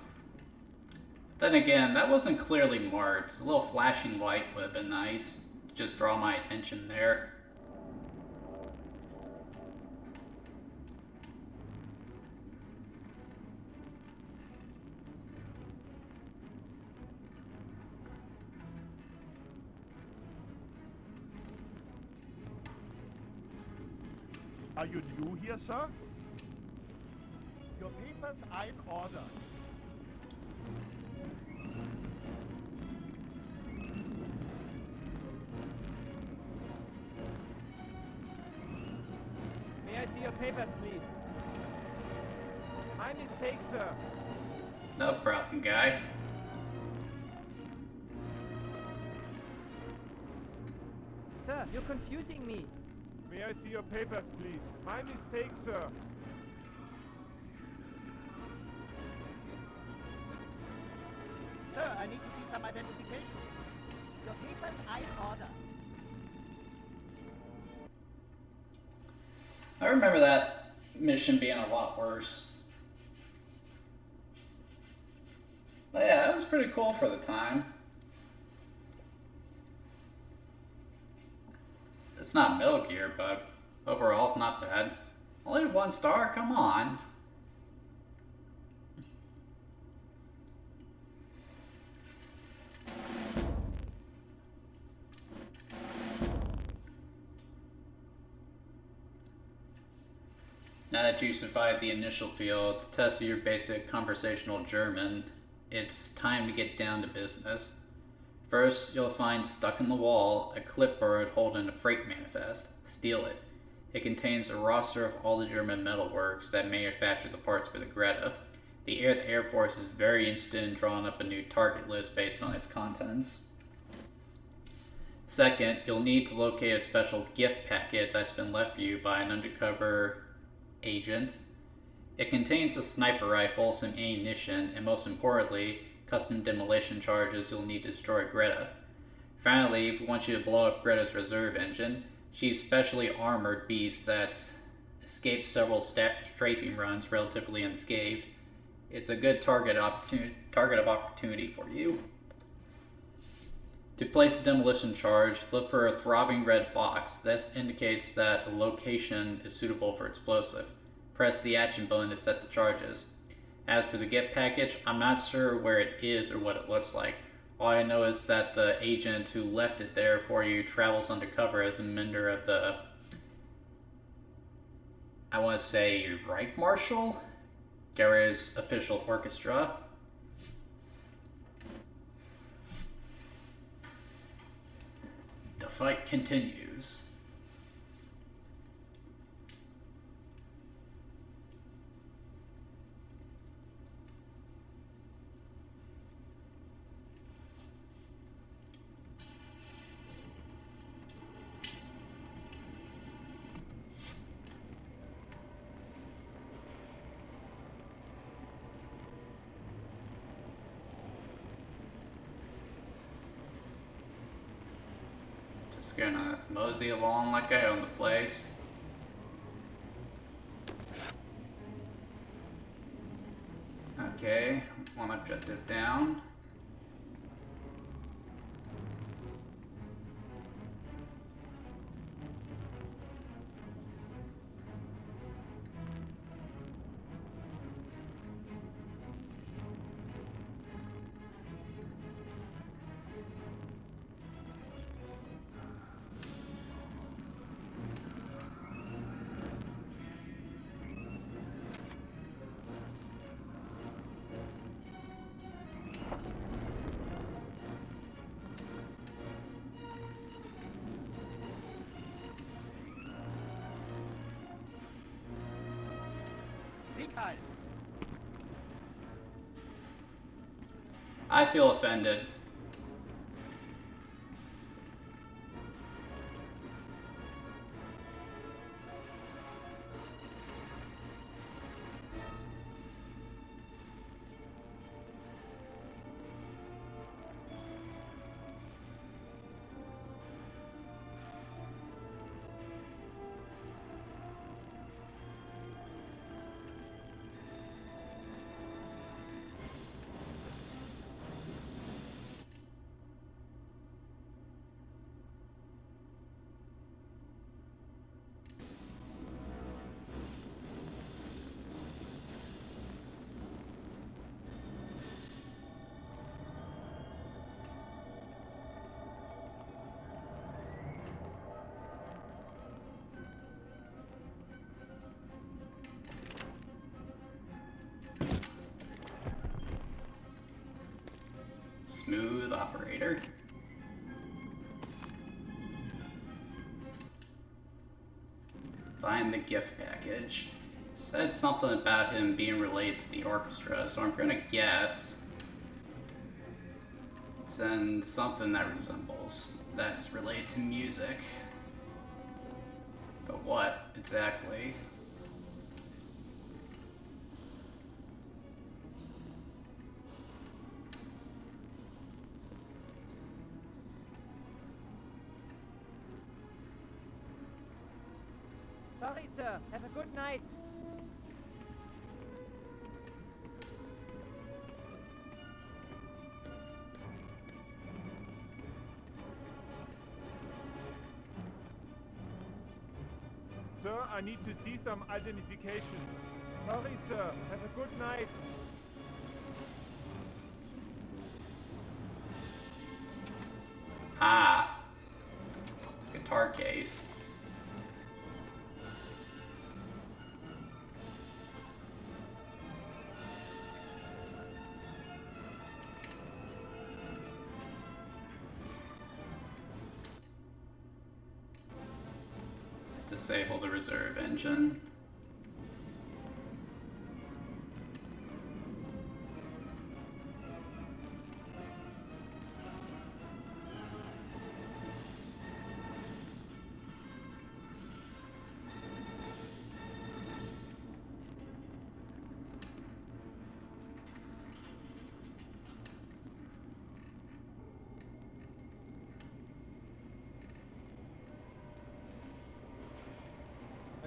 Then again, that wasn't clearly marked. A little flashing light would have been nice. Just draw my attention there. Are you new here, sir? Your papers are in order. May I see your papers, please? My mistake, sir. No problem, guy. Sir, you're confusing me. May I see your papers, please? My mistake, sir. Sir, I need to see some identification. Your papers are in order. I remember that mission being a lot worse. But yeah, that was pretty cool for the time. It's not Metal Gear, but overall, not bad. Only 1 star? Come on. Now that you survived the initial field, the test of your basic conversational German, it's time to get down to business. First, you'll find stuck in the wall a clipboard holding a freight manifest. Steal it. It contains a roster of all the German metalworks that manufacture the parts for the Greta. The Air Force is very interested in drawing up a new target list based on its contents. Second, you'll need to locate a special gift packet that's been left for you by an undercover agent. It contains a sniper rifle, some ammunition, and most importantly, custom demolition charges you'll need to destroy Greta. Finally, we want you to blow up Greta's reserve engine. She's specially armored beast that's escaped several strafing runs relatively unscathed. It's a good target of opportunity for you. To place a demolition charge, look for a throbbing red box. This indicates that a location is suitable for explosive. Press the action button to set the charges. As for the gift package, I'm not sure where it is or what it looks like. All I know is that the agent who left it there for you travels undercover as a member of the, I want to say, Reich Marshal? Guerra's official orchestra. The fight continues. Just gonna mosey along like I own the place. Okay, one objective down. I feel offended. Smooth operator. Find the gift package. Said something about him being related to the orchestra, so I'm gonna guess it's in something that resembles that's related to music. But what exactly? Sorry, sir. Have a good night. Sir, I need to see some identification. Sorry, sir. Have a good night. Ah, it's a guitar case. Disable the reserve engine.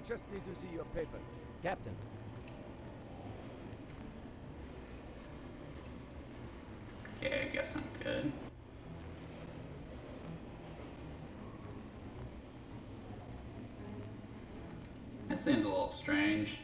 just need to see your papers. Captain. Okay, I guess I'm good. That seems a little strange.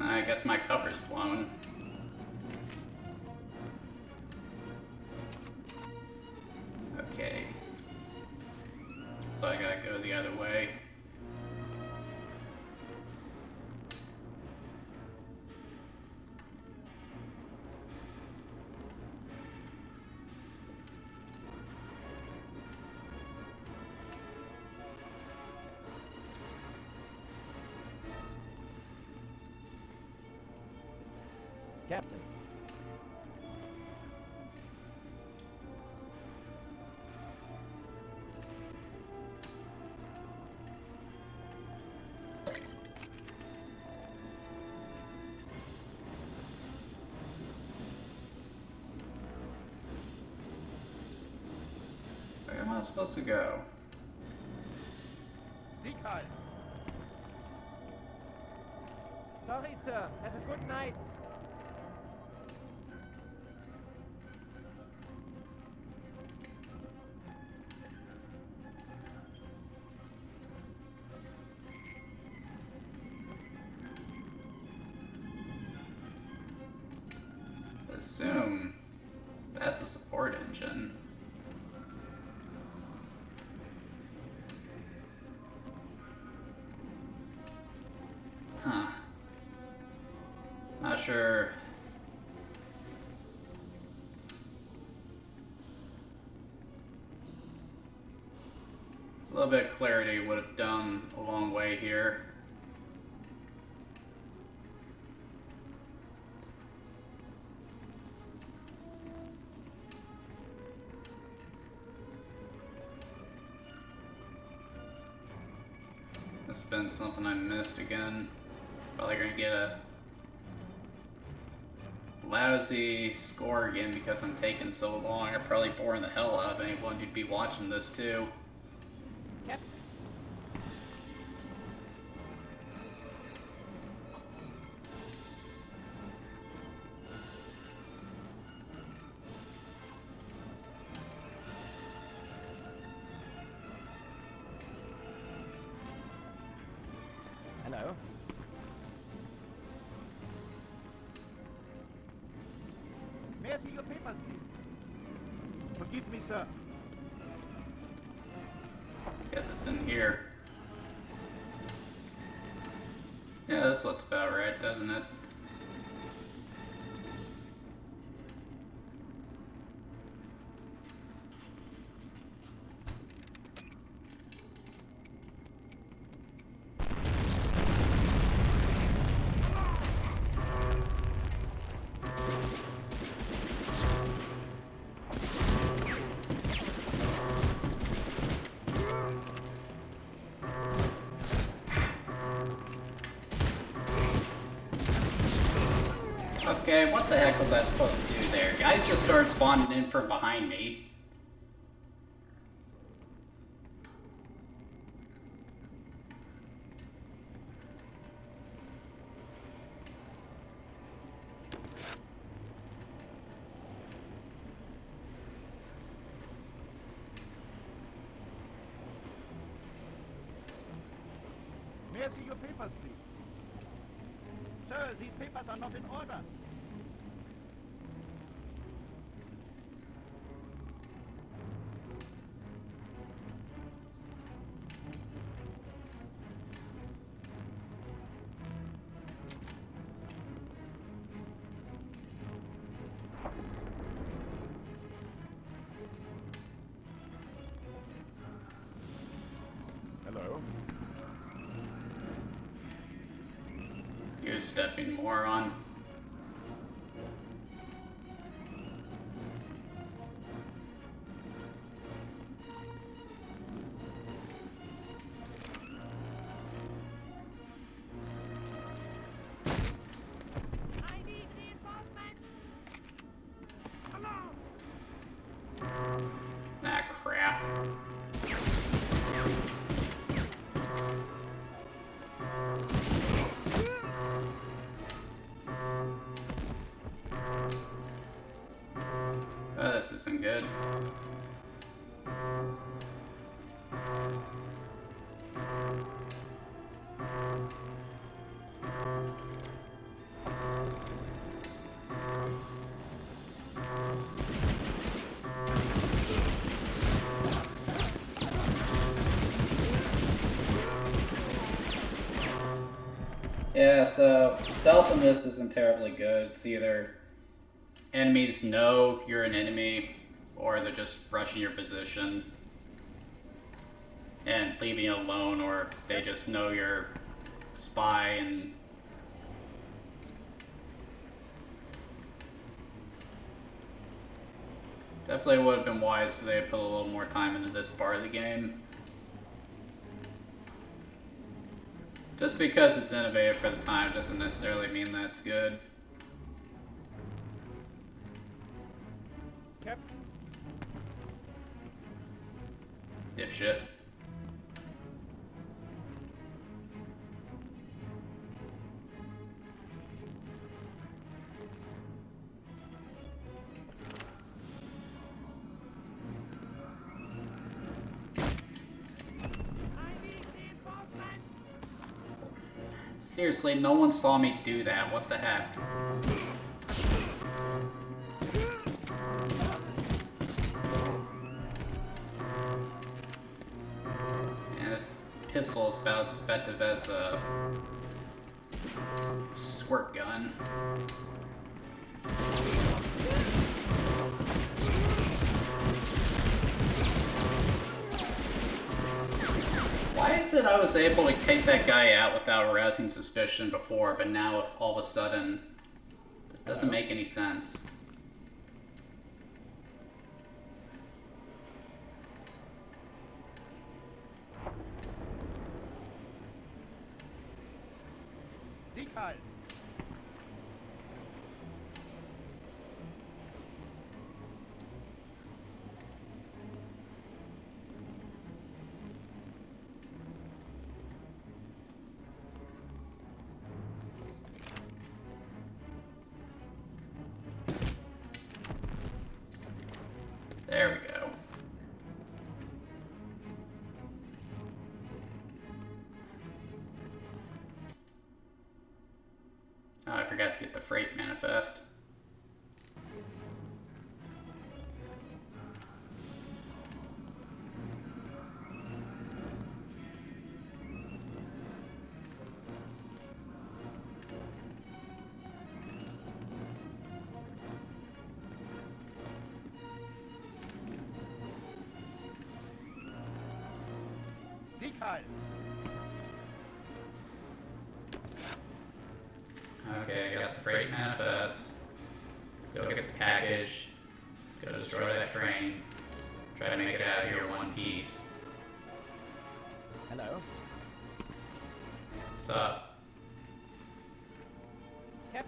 I guess my cover's blown. Okay. So I gotta go the other way. Captain. Where am I supposed to go? Sieg Sorry, sir. Have a good night. Assume that's a support engine. Huh. Not sure. A little bit of clarity would have done a long way here. This has been something I missed again. Probably gonna get a lousy score again because I'm taking so long. I'm probably boring the hell out of anyone who'd be watching this too. Captain. Hello. May I see your papers, please? Forgive me, sir. Guess it's in here. Yeah, this looks about right, doesn't it? Okay, what the heck was I supposed to do there? Guys just started spawning in from behind me. May I see your papers, please? Sir, these papers are not in order. Hello. goose-stepping moron. Ah, crap. Oh, this isn't good. Yeah, so stealth in this isn't terribly good. It's either enemies know you're an enemy, or they're just rushing your position and leaving you alone, or they just know you're a spy and definitely would have been wise if they had put a little more time into this part of the game. Just because it's innovative for the time doesn't necessarily mean that's good. Cap. Dipshit. Seriously, no one saw me do that. What the heck? And this pistol is about as effective as a squirt gun. Why is it I was able to take that guy out without arousing suspicion before, but now all of a sudden it doesn't make any sense? Decal. There we go. Oh, I forgot to get the freight manifest. Decal. Okay, I got the freight manifest. Let's go get the package. Let's go destroy that train. Try to make it out of here in one piece. Hello? What's up? Cap.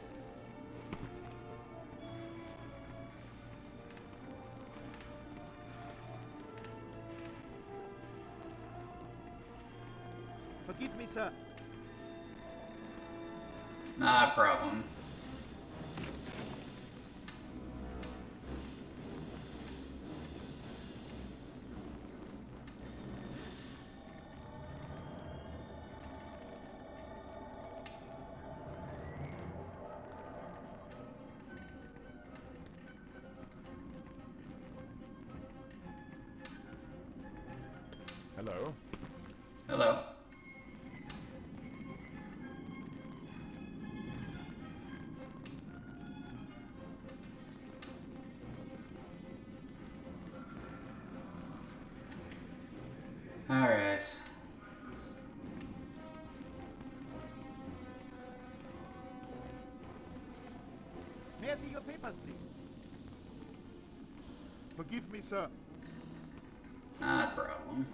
Forgive me, sir. Not a problem. Hello? Hello. I see your papers, please? Forgive me, sir. Not a problem.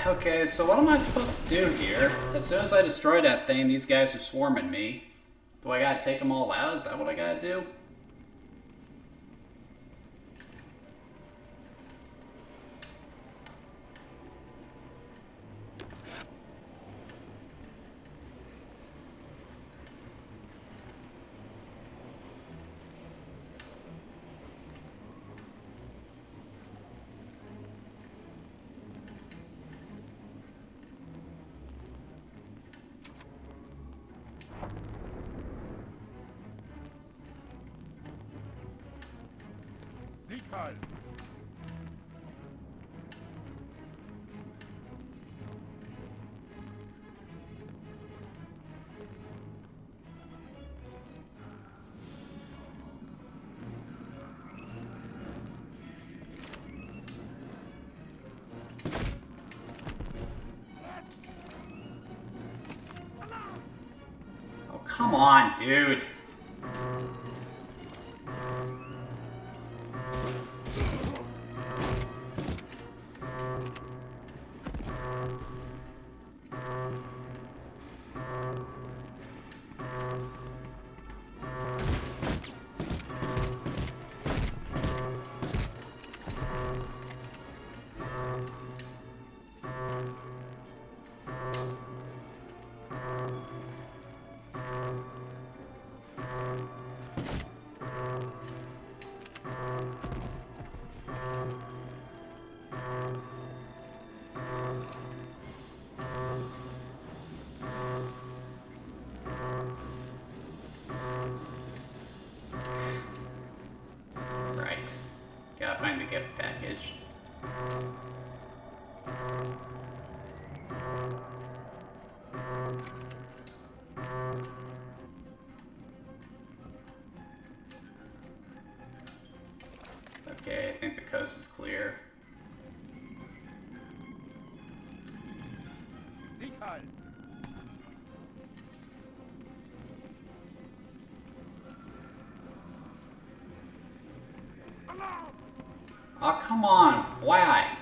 Okay, so what am I supposed to do here? As soon as I destroy that thing, these guys are swarming me. Do I gotta take them all out? Is that what I gotta do? Sieg Oh, come on, dude. Right. Gotta find the gift package. Okay, I think the coast is clear. Sieg Oh, come on. Why?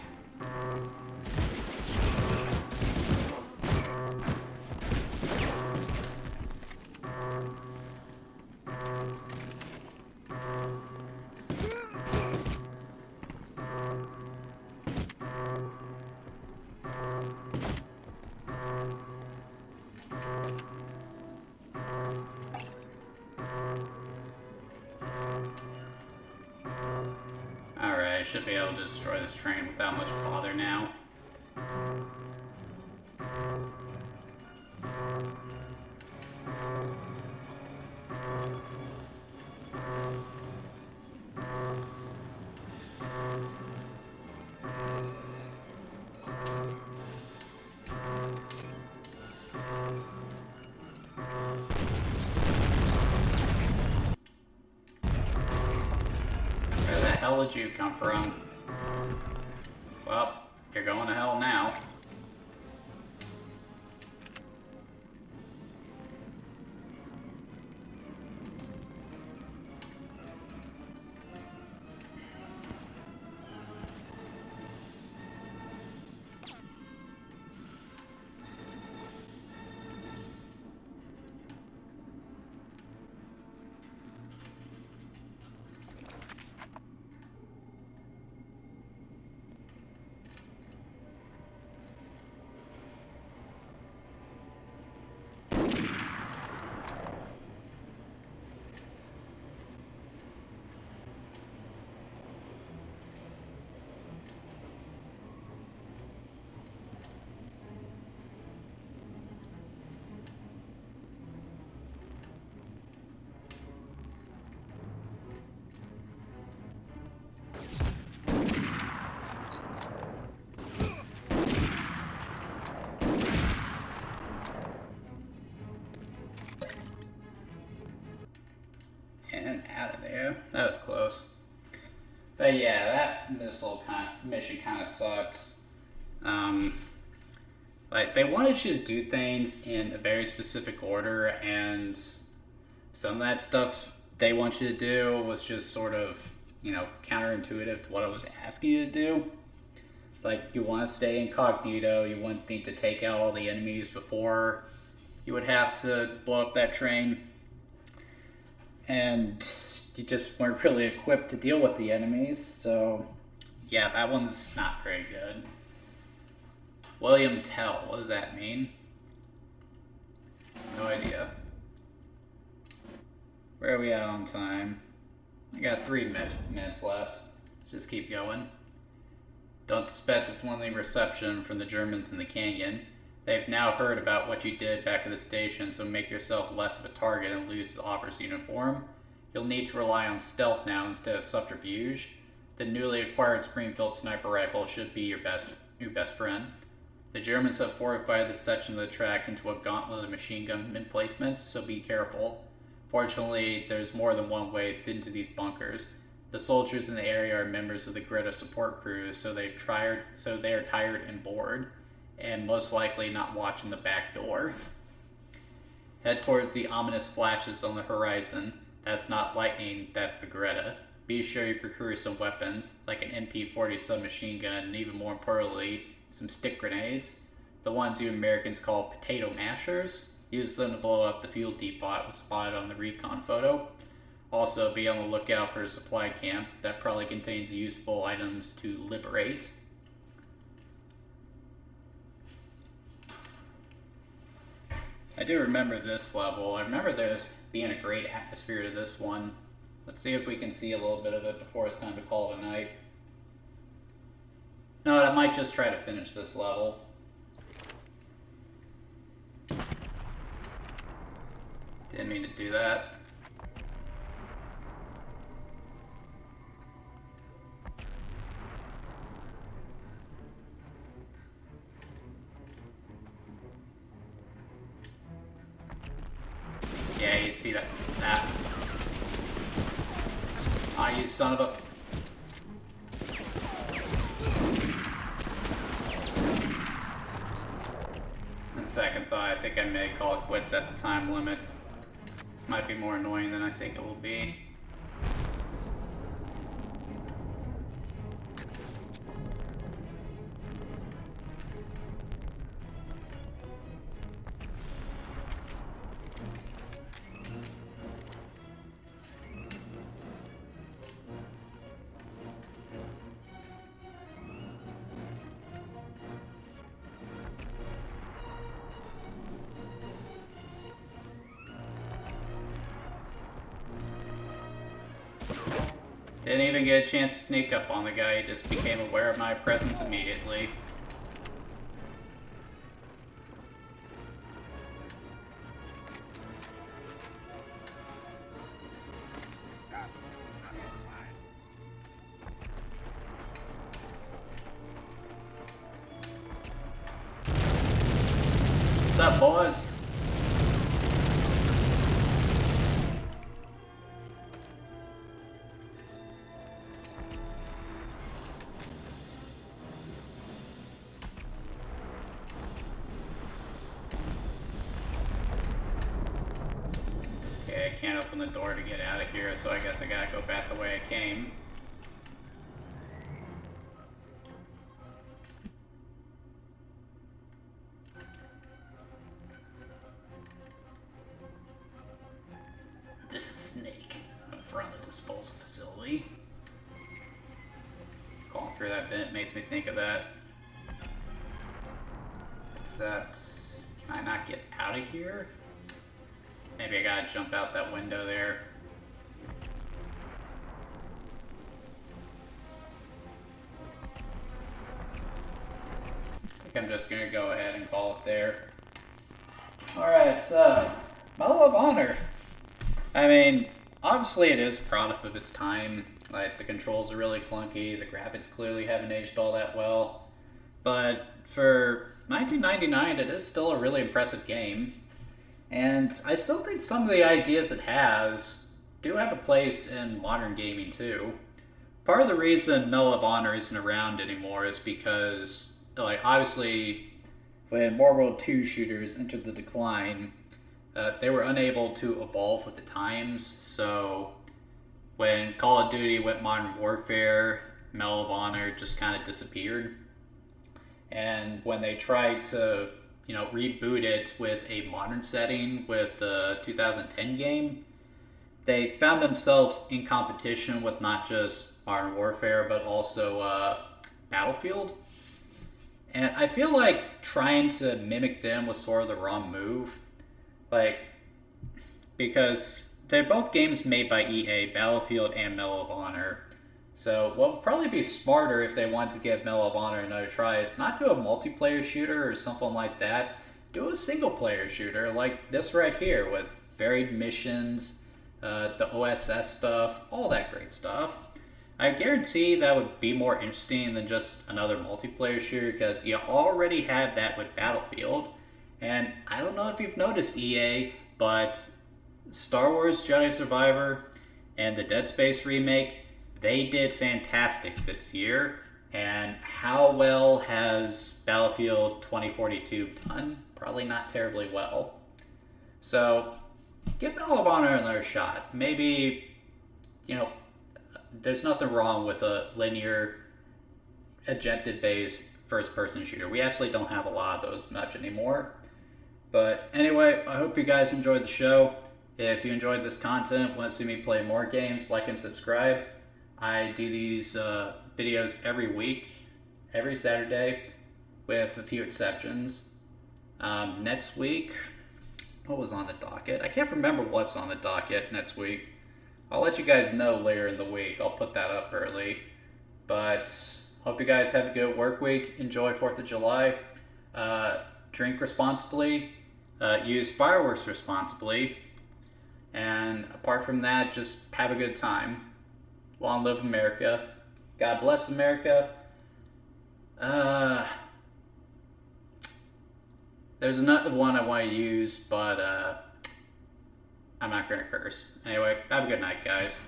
Alright, I should be able to destroy this train without much bother now. Where the hell did you come from? Well, you're going to hell now. that was close. But yeah, that mission kind of sucked. Like, they wanted you to do things in a very specific order, and some of that stuff they want you to do was just sort of, counterintuitive to what I was asking you to do. Like, you want to stay incognito, you wouldn't need to take out all the enemies before you would have to blow up that train. And you just weren't really equipped to deal with the enemies, so yeah, that one's not very good. William Tell, what does that mean? No idea. Where are we at on time? I got 3 minutes left. Let's just keep going. Don't expect a friendly reception from the Germans in the canyon. They've now heard about what you did back at the station, so make yourself less of a target and lose the officer's uniform. You'll need to rely on stealth now instead of subterfuge. The newly acquired Springfield sniper rifle should be your best friend. The Germans have fortified this section of the track into a gauntlet of machine gun emplacements, so be careful. Fortunately, there's more than one way into these bunkers. The soldiers in the area are members of the Greta support crew, so they are tired and bored, and most likely not watching the back door. Head towards the ominous flashes on the horizon. That's not lightning, that's the Greta. Be sure you procure some weapons, like an MP-40 submachine gun, and even more importantly, some stick grenades. The ones you Americans call potato mashers. Use them to blow up the fuel depot spotted on the recon photo. Also, be on the lookout for a supply camp that probably contains useful items to liberate. I do remember this level. I remember there being a great atmosphere to this one. Let's see if we can see a little bit of it before it's time to call it a night. No, I might just try to finish this level. Didn't mean to do that. Yeah, you see that. You son of a... On second thought, I think I may call it quits at the time limit. This might be more annoying than I think it will be. Didn't even get a chance to sneak up on the guy, he just became aware of my presence immediately. What's up, boys? Can't open the door to get out of here, so I guess I gotta go back the way I came. This is Snake in front of the disposal facility. Calling through that vent makes me think of that. Except, can I not get out of here? Maybe I gotta jump out that window there. I think I'm just gonna go ahead and call it there. Alright, so, Medal of Honor. I mean, obviously it is a product of its time. Like, the controls are really clunky, the graphics clearly haven't aged all that well. But for 1999, it is still a really impressive game. And I still think some of the ideas it has do have a place in modern gaming too. Part of the reason Medal of Honor isn't around anymore is because, like, obviously, when World War II shooters entered the decline, they were unable to evolve with the times. So when Call of Duty went Modern Warfare, Medal of Honor just kind of disappeared. And when they tried to, reboot it with a modern setting with the 2010 game, they found themselves in competition with not just Modern Warfare, but also Battlefield. And I feel like trying to mimic them was sort of the wrong move. Like, because they're both games made by EA, Battlefield and Medal of Honor. So what would probably be smarter if they wanted to give Medal of Honor another try is not do a multiplayer shooter or something like that. Do a single player shooter like this right here with varied missions, the OSS stuff, all that great stuff. I guarantee that would be more interesting than just another multiplayer shooter because you already have that with Battlefield. And I don't know if you've noticed, EA, but Star Wars Jedi Survivor and the Dead Space remake, they did fantastic this year. And how well has Battlefield 2042 done? Probably not terribly well. So give Medal of Honor another shot. Maybe, there's nothing wrong with a linear, objective-based first-person shooter. We actually don't have a lot of those much anymore. But anyway, I hope you guys enjoyed the show. If you enjoyed this content, want to see me play more games, like and subscribe. I do these videos every week, every Saturday, with a few exceptions. Next week, what was on the docket? I can't remember what's on the docket next week. I'll let you guys know later in the week. I'll put that up early. But hope you guys have a good work week. Enjoy 4th of July. Drink responsibly. Use fireworks responsibly. And apart from that, just have a good time. Long live America. God bless America. There's another one I want to use, but I'm not going to curse. Anyway, have a good night, guys.